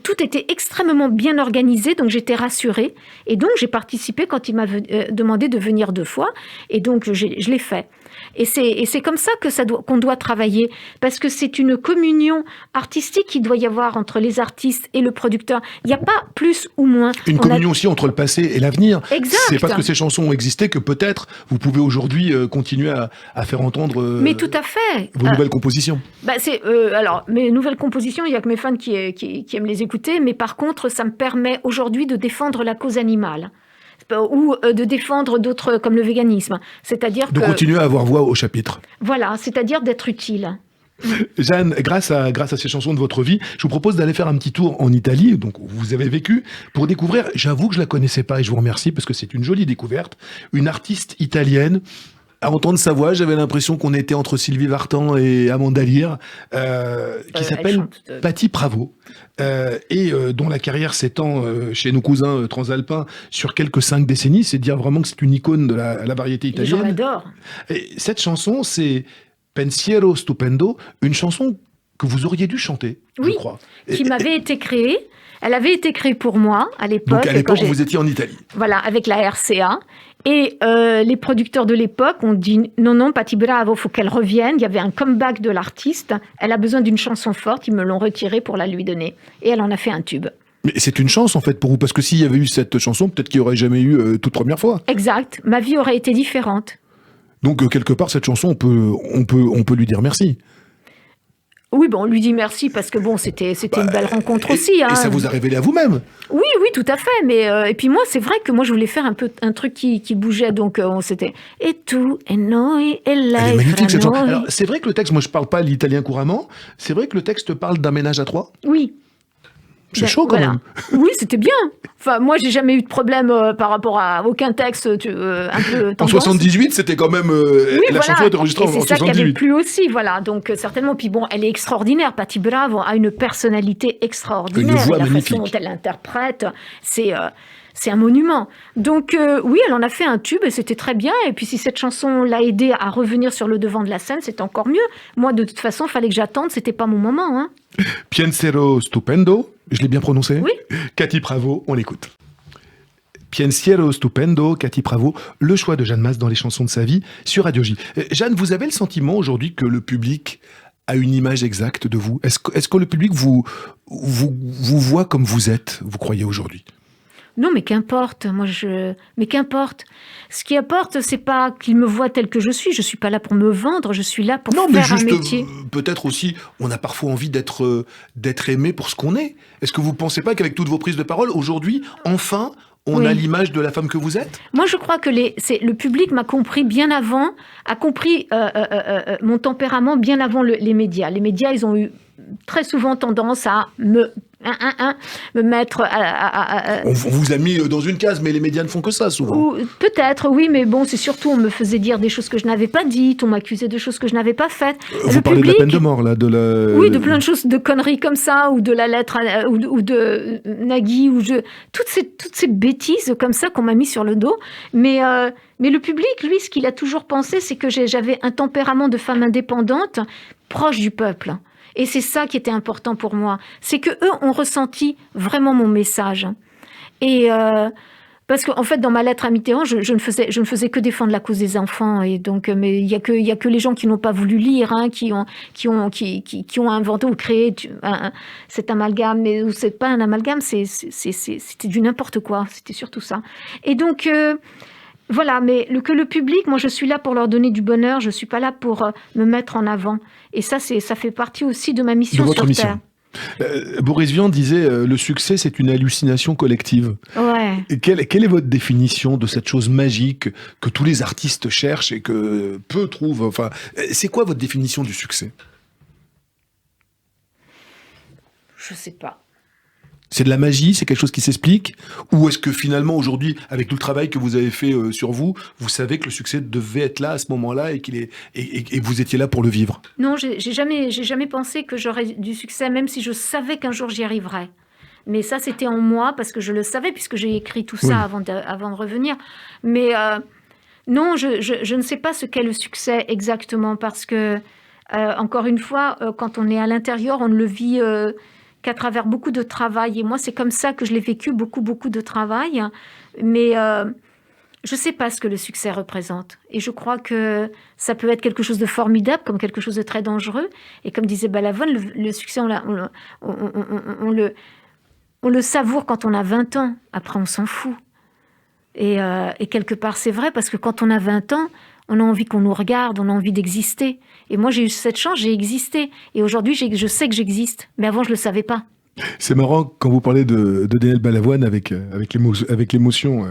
[SPEAKER 2] tout était extrêmement bien organisé, donc j'étais rassurée. Et donc, j'ai participé quand il m'a demandé de venir 2 fois. Et donc, je l'ai fait. Et c'est comme ça qu'on doit travailler, parce que c'est une communion artistique qu'il doit y avoir entre les artistes et le producteur. Il n'y a pas plus ou moins.
[SPEAKER 1] Une communion aussi entre le passé et l'avenir.
[SPEAKER 2] Exact.
[SPEAKER 1] C'est parce que ces chansons ont existé que peut-être vous pouvez aujourd'hui continuer à faire entendre
[SPEAKER 2] Mais tout à fait.
[SPEAKER 1] Vos nouvelles compositions.
[SPEAKER 2] Alors, mes nouvelles compositions, il n'y a que mes fans qui aiment les écouter, mais par contre, ça me permet aujourd'hui de défendre la cause animale. Ou de défendre d'autres comme le véganisme. C'est-à-dire
[SPEAKER 1] de continuer à avoir voix au chapitre.
[SPEAKER 2] Voilà, c'est-à-dire d'être utile.
[SPEAKER 1] Jeanne, grâce à ces chansons de votre vie, je vous propose d'aller faire un petit tour en Italie, donc où vous avez vécu, pour découvrir, j'avoue que je la connaissais pas et je vous remercie parce que c'est une jolie découverte, une artiste italienne. À entendre sa voix, j'avais l'impression qu'on était entre Sylvie Vartan et Amanda Lear, qui s'appelle Patti Pravo, et dont la carrière s'étend chez nos cousins transalpins sur quelques 5 décennies. C'est dire vraiment que c'est une icône de la variété italienne.
[SPEAKER 2] Les gens l'adorent.
[SPEAKER 1] Et cette chanson, c'est Pensiero Stupendo, une chanson que vous auriez dû chanter, je crois.
[SPEAKER 2] Qui m'avait été créée. Elle avait été créée pour moi à l'époque.
[SPEAKER 1] Donc à l'époque, vous étiez en Italie.
[SPEAKER 2] Voilà, avec la RCA. Et les producteurs de l'époque ont dit non, Patti Bravo, faut qu'elle revienne. Il y avait un comeback de l'artiste. Elle a besoin d'une chanson forte. Ils me l'ont retirée pour la lui donner. Et elle en a fait un tube.
[SPEAKER 1] Mais c'est une chance en fait pour vous, parce que s'il y avait eu cette chanson, peut-être qu'il n'y aurait jamais eu toute première fois.
[SPEAKER 2] Exact. Ma vie aurait été différente.
[SPEAKER 1] Donc quelque part, cette chanson, on peut lui dire merci.
[SPEAKER 2] Oui, on lui dit merci parce que c'était une belle rencontre aussi.
[SPEAKER 1] Et ça vous a révélé à vous-même.
[SPEAKER 2] Oui, tout à fait. Mais et puis moi, c'est vrai que moi, je voulais faire un truc qui bougeait. Donc c'était et tout et noi et la.
[SPEAKER 1] Elle est magnifique cette chanson. Alors c'est vrai que le texte, moi je parle pas l'italien couramment. C'est vrai que le texte parle d'un ménage à 3.
[SPEAKER 2] Oui.
[SPEAKER 1] C'est chaud quand même.
[SPEAKER 2] Oui, c'était bien. Enfin, moi, j'ai jamais eu de problème par rapport à aucun texte un peu tendance.
[SPEAKER 1] En 78, c'était quand même... la chanson était enregistrée en 78.
[SPEAKER 2] C'est ça qui avait plu aussi, voilà. Donc, certainement. Puis bon, elle est extraordinaire. Patti Bravo a une personnalité extraordinaire.
[SPEAKER 1] Une voix magnifique.
[SPEAKER 2] La façon dont elle l'interprète, c'est un monument. Donc, oui, elle en a fait un tube et c'était très bien. Et puis, si cette chanson l'a aidé à revenir sur le devant de la scène, c'est encore mieux. Moi, de toute façon, il fallait que j'attende. C'était pas mon moment, hein.
[SPEAKER 1] Pensiero Stupendo, je l'ai bien prononcé?
[SPEAKER 2] Oui.
[SPEAKER 1] Patti Pravo, on l'écoute. Pensiero Stupendo, Patti Pravo, le choix de Jeanne Mas dans les chansons de sa vie sur Radio J. Jeanne, vous avez le sentiment aujourd'hui que le public a une image exacte de vous? Est-ce que le public vous voit comme vous êtes, vous croyez aujourd'hui?
[SPEAKER 2] Non, mais qu'importe. Mais qu'importe. Ce qui importe, c'est pas qu'il me voit tel que je suis. Je suis pas là pour me vendre. Je suis là pour faire un métier.
[SPEAKER 1] Peut-être aussi, on a parfois envie d'être aimé pour ce qu'on est. Est-ce que vous pensez pas qu'avec toutes vos prises de parole, aujourd'hui, enfin, on a l'image de la femme que vous êtes?
[SPEAKER 2] Moi, je crois que le public m'a compris bien avant, a compris mon tempérament bien avant les médias. Les médias, ils ont eu très souvent tendance à me mettre
[SPEAKER 1] On vous a mis dans une case, mais les médias ne font que ça souvent.
[SPEAKER 2] Peut-être, oui, mais bon, c'est surtout on me faisait dire des choses que je n'avais pas dites, on m'accusait de choses que je n'avais pas faites.
[SPEAKER 1] Vous parlez de la peine de mort, là,
[SPEAKER 2] Oui, de plein de choses, de conneries comme ça, ou de la lettre, ou de Nagui, toutes ces bêtises comme ça qu'on m'a mis sur le dos. Mais le public, lui, ce qu'il a toujours pensé, c'est que j'avais un tempérament de femme indépendante, proche du peuple. Et c'est ça qui était important pour moi. C'est que eux ont ressenti vraiment mon message. Et parce qu'en fait, dans ma lettre à Mitterrand, je ne faisais que défendre la cause des enfants. Et donc, mais il y a que les gens qui n'ont pas voulu lire, qui ont inventé ou créé cet amalgame. Mais c'est pas un amalgame, c'était du n'importe quoi. C'était surtout ça. Et donc, voilà. Mais que le public, moi, je suis là pour leur donner du bonheur. Je suis pas là pour me mettre en avant. Et ça fait partie aussi de ma mission
[SPEAKER 1] de votre
[SPEAKER 2] sur
[SPEAKER 1] mission.
[SPEAKER 2] Terre.
[SPEAKER 1] Boris Vian disait le succès, c'est une hallucination collective.
[SPEAKER 2] Ouais.
[SPEAKER 1] Et quelle est votre définition de cette chose magique que tous les artistes cherchent et que peu trouvent? Enfin, c'est quoi votre définition du succès?
[SPEAKER 2] Je sais pas.
[SPEAKER 1] C'est de la magie, c'est quelque chose qui s'explique? Ou est-ce que finalement, aujourd'hui, avec tout le travail que vous avez fait sur vous, vous savez que le succès devait être là à ce moment-là et que vous étiez là pour le vivre?
[SPEAKER 2] Non, j'ai jamais pensé que j'aurais du succès, même si je savais qu'un jour j'y arriverais. Mais ça, c'était en moi, parce que je le savais, puisque j'ai écrit tout ça avant de revenir. Mais non, je ne sais pas ce qu'est le succès exactement, parce que, encore une fois, quand on est à l'intérieur, on ne le vit qu'à travers beaucoup de travail. Et moi, c'est comme ça que je l'ai vécu, beaucoup de travail. Mais je ne sais pas ce que le succès représente. Et je crois que ça peut être quelque chose de formidable, comme quelque chose de très dangereux. Et comme disait Balavoine, le succès, on le savoure quand on a 20 ans. Après, on s'en fout. Et quelque part, c'est vrai, parce que quand on a 20 ans, on a envie qu'on nous regarde, on a envie d'exister. Et moi, j'ai eu cette chance, j'ai existé. Et aujourd'hui, je sais que j'existe. Mais avant, je ne le savais pas.
[SPEAKER 1] C'est marrant, quand vous parlez de Daniel Balavoine avec l'émotion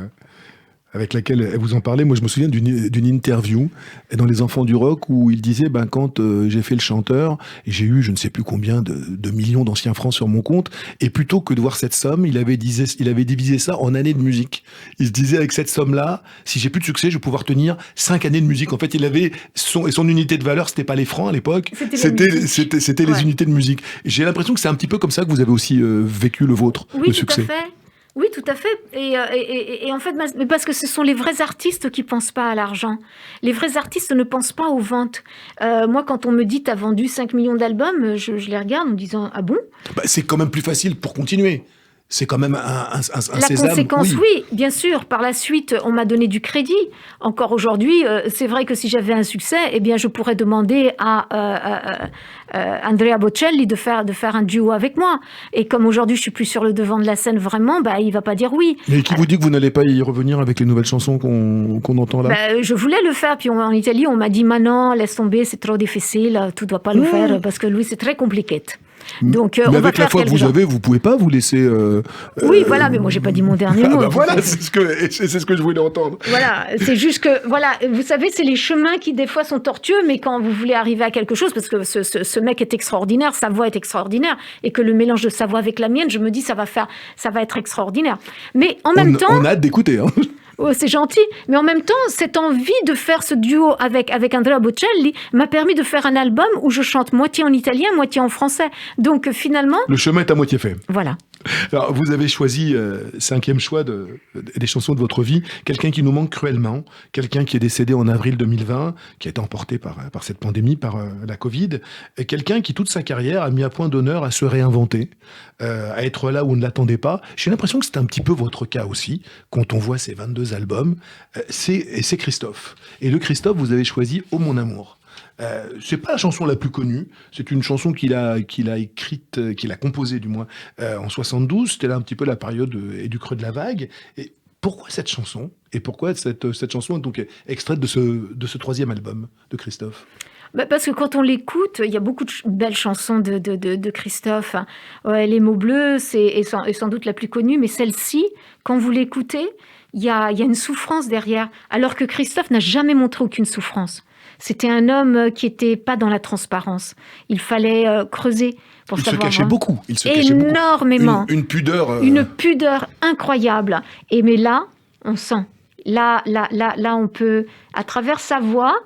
[SPEAKER 1] avec laquelle elle vous en parlait. Moi, je me souviens d'une interview dans Les Enfants du Rock où il disait, quand j'ai fait le chanteur, et j'ai eu je ne sais plus combien de millions d'anciens francs sur mon compte, et plutôt que de voir cette somme, il avait divisé ça en années de musique. Il se disait, avec cette somme-là, si j'ai plus de succès, je vais pouvoir tenir 5 années de musique. En fait, il avait son unité de valeur, c'était pas les francs à l'époque, c'était les unités de musique. J'ai l'impression que c'est un petit peu comme ça que vous avez aussi vécu le vôtre, le succès.
[SPEAKER 2] Oui, tout à fait. Oui, tout à fait. Et en fait, mais parce que ce sont les vrais artistes qui pensent pas à l'argent. Les vrais artistes ne pensent pas aux ventes. Moi, quand on me dit t'as vendu 5 millions d'albums, je les regarde en me disant ah bon?
[SPEAKER 1] C'est quand même plus facile pour continuer. C'est quand même un
[SPEAKER 2] La
[SPEAKER 1] sésame.
[SPEAKER 2] conséquence, oui, bien sûr. Par la suite, on m'a donné du crédit. Encore aujourd'hui, c'est vrai que si j'avais un succès, eh bien, je pourrais demander à Andrea Bocelli de faire un duo avec moi. Et comme aujourd'hui, je suis plus sur le devant de la scène vraiment, il va pas dire oui.
[SPEAKER 1] Mais qui vous dit que vous n'allez pas y revenir avec les nouvelles chansons qu'on entend là?
[SPEAKER 2] Je voulais le faire, puis en Italie, on m'a dit non, laisse tomber, c'est trop difficile, tu dois pas le faire parce que lui, c'est très compliqué. Donc,
[SPEAKER 1] mais avec la foi que vous avez, vous pouvez pas vous laisser.
[SPEAKER 2] Oui, voilà, mais moi j'ai pas dit mon dernier mot.
[SPEAKER 1] Voilà, c'est ce que je voulais entendre.
[SPEAKER 2] Voilà, c'est juste que vous savez, c'est les chemins qui des fois sont tortueux, mais quand vous voulez arriver à quelque chose, parce que ce mec est extraordinaire, sa voix est extraordinaire, et que le mélange de sa voix avec la mienne, je me dis ça va être extraordinaire. Mais en même temps,
[SPEAKER 1] on a hâte d'écouter.
[SPEAKER 2] Oh, c'est gentil, mais en même temps, cette envie de faire ce duo avec Andrea Bocelli m'a permis de faire un album où je chante moitié en italien, moitié en français. Donc finalement...
[SPEAKER 1] Le chemin est à moitié fait.
[SPEAKER 2] Voilà.
[SPEAKER 1] Alors, vous avez choisi, 5e choix des chansons de votre vie, quelqu'un qui nous manque cruellement, quelqu'un qui est décédé en avril 2020, qui a été emporté par cette pandémie, par la Covid, et quelqu'un qui, toute sa carrière, a mis à point d'honneur à se réinventer, à être là où on ne l'attendait pas. J'ai l'impression que c'est un petit peu votre cas aussi, quand on voit ces 22 albums. C'est Christophe. Et le Christophe, vous avez choisi « Oh mon amour ». C'est pas la chanson la plus connue, c'est une chanson qu'il a écrite, qu'il a composée du moins en 72. C'était là un petit peu la période et du creux de la vague. Et pourquoi cette chanson? Et pourquoi cette chanson est donc extraite de ce 3e album de Christophe?
[SPEAKER 2] Parce que quand on l'écoute, il y a beaucoup de belles chansons de Christophe. Les mots bleus, est sans doute la plus connue, mais celle-ci, quand vous l'écoutez, il y a une souffrance derrière, alors que Christophe n'a jamais montré aucune souffrance. C'était un homme qui n'était pas dans la transparence. Il fallait creuser pour savoir.
[SPEAKER 1] Il se cachait beaucoup.
[SPEAKER 2] Énormément.
[SPEAKER 1] Une pudeur.
[SPEAKER 2] Une pudeur incroyable. Mais là, on sent. Là, on peut, à travers sa voix,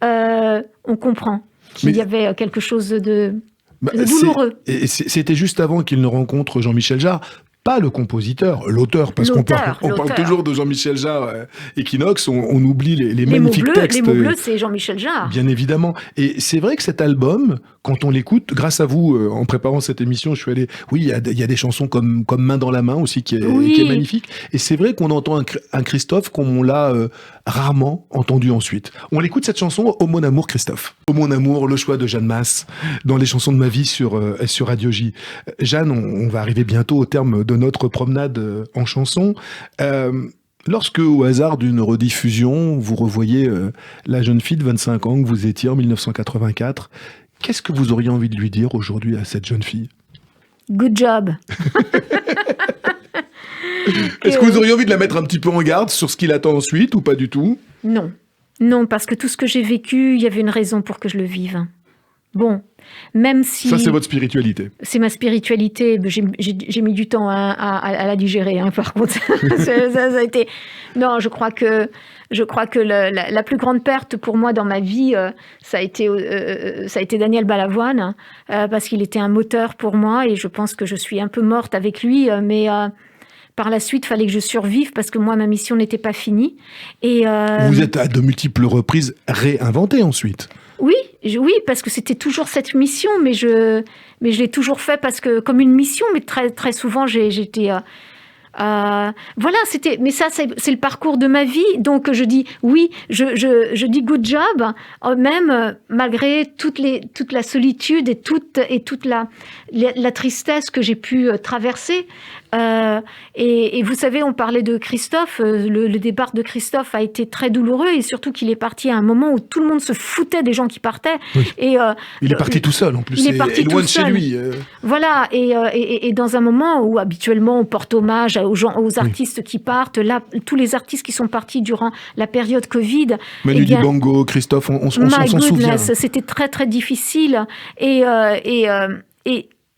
[SPEAKER 2] on comprend qu'il y avait quelque chose de douloureux.
[SPEAKER 1] C'était juste avant qu'il ne rencontre Jean-Michel Jarre. pas le compositeur, l'auteur, parce qu'on parle toujours de Jean-Michel Jarre, Equinox, on oublie les magnifiques textes.
[SPEAKER 2] Les mots bleus, c'est Jean-Michel Jarre.
[SPEAKER 1] Bien évidemment. Et c'est vrai que cet album, quand on l'écoute, grâce à vous, en préparant cette émission, je suis allé... Oui, il y a des chansons comme Main dans la main aussi, qui est magnifique. Et c'est vrai qu'on entend un Christophe comme on l'a rarement entendu ensuite. On l'écoute, cette chanson, Ô mon amour, Christophe. Ô mon amour, le choix de Jeanne Masse, dans les chansons de ma vie sur Radio J. Jeanne, on va arriver bientôt au terme de notre promenade en chanson. Lorsque, au hasard d'une rediffusion, vous revoyez la jeune fille de 25 ans que vous étiez en 1984, qu'est-ce que vous auriez envie de lui dire aujourd'hui à cette jeune fille ?
[SPEAKER 2] Good job.
[SPEAKER 1] Est-ce que vous auriez envie de la mettre un petit peu en garde sur ce qui l'attend ensuite ou pas du tout ?
[SPEAKER 2] Non. Non, parce que tout ce que j'ai vécu, il y avait une raison pour que je le vive. Bon, même si...
[SPEAKER 1] Ça, c'est votre spiritualité.
[SPEAKER 2] C'est ma spiritualité. J'ai mis du temps à la digérer, hein, par contre. ça a été... Non, je crois que la plus grande perte pour moi dans ma vie, ça a été Daniel Balavoine, parce qu'il était un moteur pour moi, et je pense que je suis un peu morte avec lui, mais... Par la suite, il fallait que je survive parce que moi, ma mission n'était pas finie. Et
[SPEAKER 1] vous êtes à de multiples reprises réinventé ensuite.
[SPEAKER 2] Oui, parce que c'était toujours cette mission, mais je l'ai toujours fait parce que comme une mission, mais très très souvent j'étais voilà, mais ça c'est le parcours de ma vie, donc je dis oui, je dis good job, même malgré toute la solitude et toute la tristesse que j'ai pu traverser. Et vous savez, on parlait de Christophe, le départ de Christophe a été très douloureux, et surtout qu'il est parti à un moment où tout le monde se foutait des gens qui partaient.
[SPEAKER 1] Oui. Et il est parti tout seul en plus,
[SPEAKER 2] il est parti
[SPEAKER 1] loin de
[SPEAKER 2] seul.
[SPEAKER 1] chez lui.
[SPEAKER 2] Voilà, et dans un moment où habituellement on porte hommage aux artistes qui partent, là, tous les artistes qui sont partis durant la période Covid.
[SPEAKER 1] Manu Dibango, Christophe, on s'en souvient.
[SPEAKER 2] C'était très très difficile, et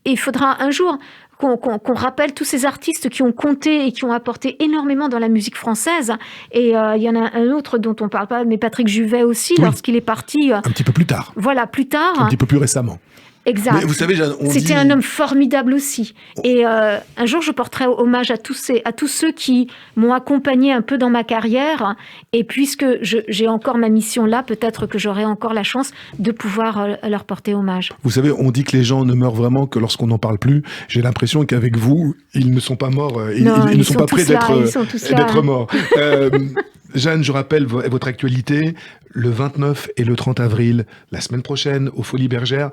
[SPEAKER 2] il faudra un jour qu'on rappelle tous ces artistes qui ont compté et qui ont apporté énormément dans la musique française. Et il y en a un autre dont on ne parle pas, mais Patrick Juvet aussi, lorsqu'il est parti...
[SPEAKER 1] un petit peu plus tard.
[SPEAKER 2] Voilà, plus tard.
[SPEAKER 1] Un petit peu plus récemment.
[SPEAKER 2] Exact.
[SPEAKER 1] Mais vous savez, Jeanne,
[SPEAKER 2] c'était un homme formidable aussi. Et un jour, je porterai hommage à tous ceux qui m'ont accompagné un peu dans ma carrière. Et puisque j'ai encore ma mission là, peut-être que j'aurai encore la chance de pouvoir leur porter hommage.
[SPEAKER 1] Vous savez, on dit que les gens ne meurent vraiment que lorsqu'on n'en parle plus. J'ai l'impression qu'avec vous, ils ne sont pas morts. Ils ne sont pas prêts d'être morts. Jeanne, je rappelle votre actualité, le 29 et le 30 avril, la semaine prochaine, aux Folies Bergères.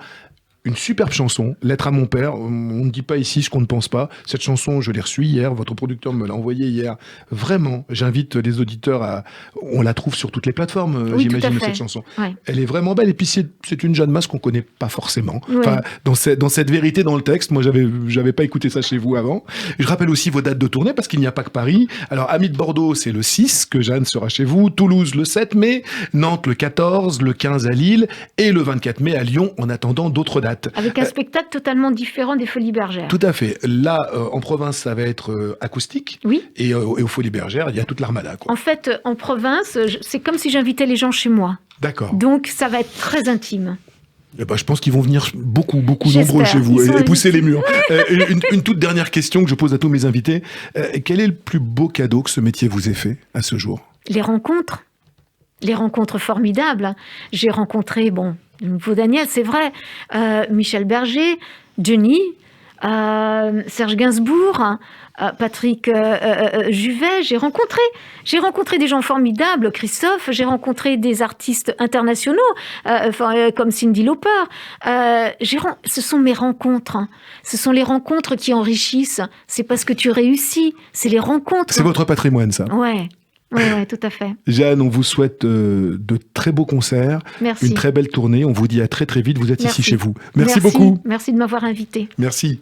[SPEAKER 1] Une superbe chanson, Lettre à mon père. On ne dit pas ici ce qu'on ne pense pas. Cette chanson, je l'ai reçue hier, votre producteur me l'a envoyée hier. Vraiment, j'invite les auditeurs à... On la trouve sur toutes les plateformes,
[SPEAKER 2] oui,
[SPEAKER 1] j'imagine, cette chanson.
[SPEAKER 2] Ouais.
[SPEAKER 1] Elle est vraiment belle. Et puis, c'est une Jeanne Masse qu'on ne connaît pas forcément.
[SPEAKER 2] Ouais.
[SPEAKER 1] Enfin, dans cette vérité dans le texte, moi, j'avais pas écouté ça chez vous avant. Je rappelle aussi vos dates de tournée, parce qu'il n'y a pas que Paris. Alors, Amis de Bordeaux, c'est le 6, que Jeanne sera chez vous. Toulouse, le 7 mai. Nantes, le 14. Le 15 à Lille. Et le 24 mai à Lyon, en attendant d'autres dates.
[SPEAKER 2] Avec un spectacle totalement différent des Folies Bergères.
[SPEAKER 1] Tout à fait. Là, en province, ça va être acoustique.
[SPEAKER 2] Oui.
[SPEAKER 1] Et aux Folies Bergères, il y a toute l'armada, quoi.
[SPEAKER 2] En fait, en province, c'est comme si j'invitais les gens chez moi.
[SPEAKER 1] D'accord.
[SPEAKER 2] Donc, ça va être très intime.
[SPEAKER 1] Eh ben, je pense qu'ils vont venir beaucoup nombreux chez vous et pousser les murs. Une toute dernière question que je pose à tous mes invités. Quel est le plus beau cadeau que ce métier vous ait fait à ce jour ?
[SPEAKER 2] Les rencontres. Les rencontres formidables. J'ai rencontré, nouveau Daniel, c'est vrai, Michel Berger, Johnny, Serge Gainsbourg, Patrick Juvet. J'ai rencontré des gens formidables, Christophe. J'ai rencontré des artistes internationaux, comme Cyndi Lauper. Ce sont mes rencontres. Ce sont les rencontres qui enrichissent. C'est parce que tu réussis. C'est les rencontres.
[SPEAKER 1] C'est votre patrimoine, ça.
[SPEAKER 2] Ouais. Oui, tout à fait.
[SPEAKER 1] Jeanne, on vous souhaite de très beaux concerts,
[SPEAKER 2] Merci.
[SPEAKER 1] Une très belle tournée. On vous dit à très très vite. Vous êtes ici chez vous.
[SPEAKER 2] Merci
[SPEAKER 1] beaucoup.
[SPEAKER 2] Merci de m'avoir invité.
[SPEAKER 1] Merci.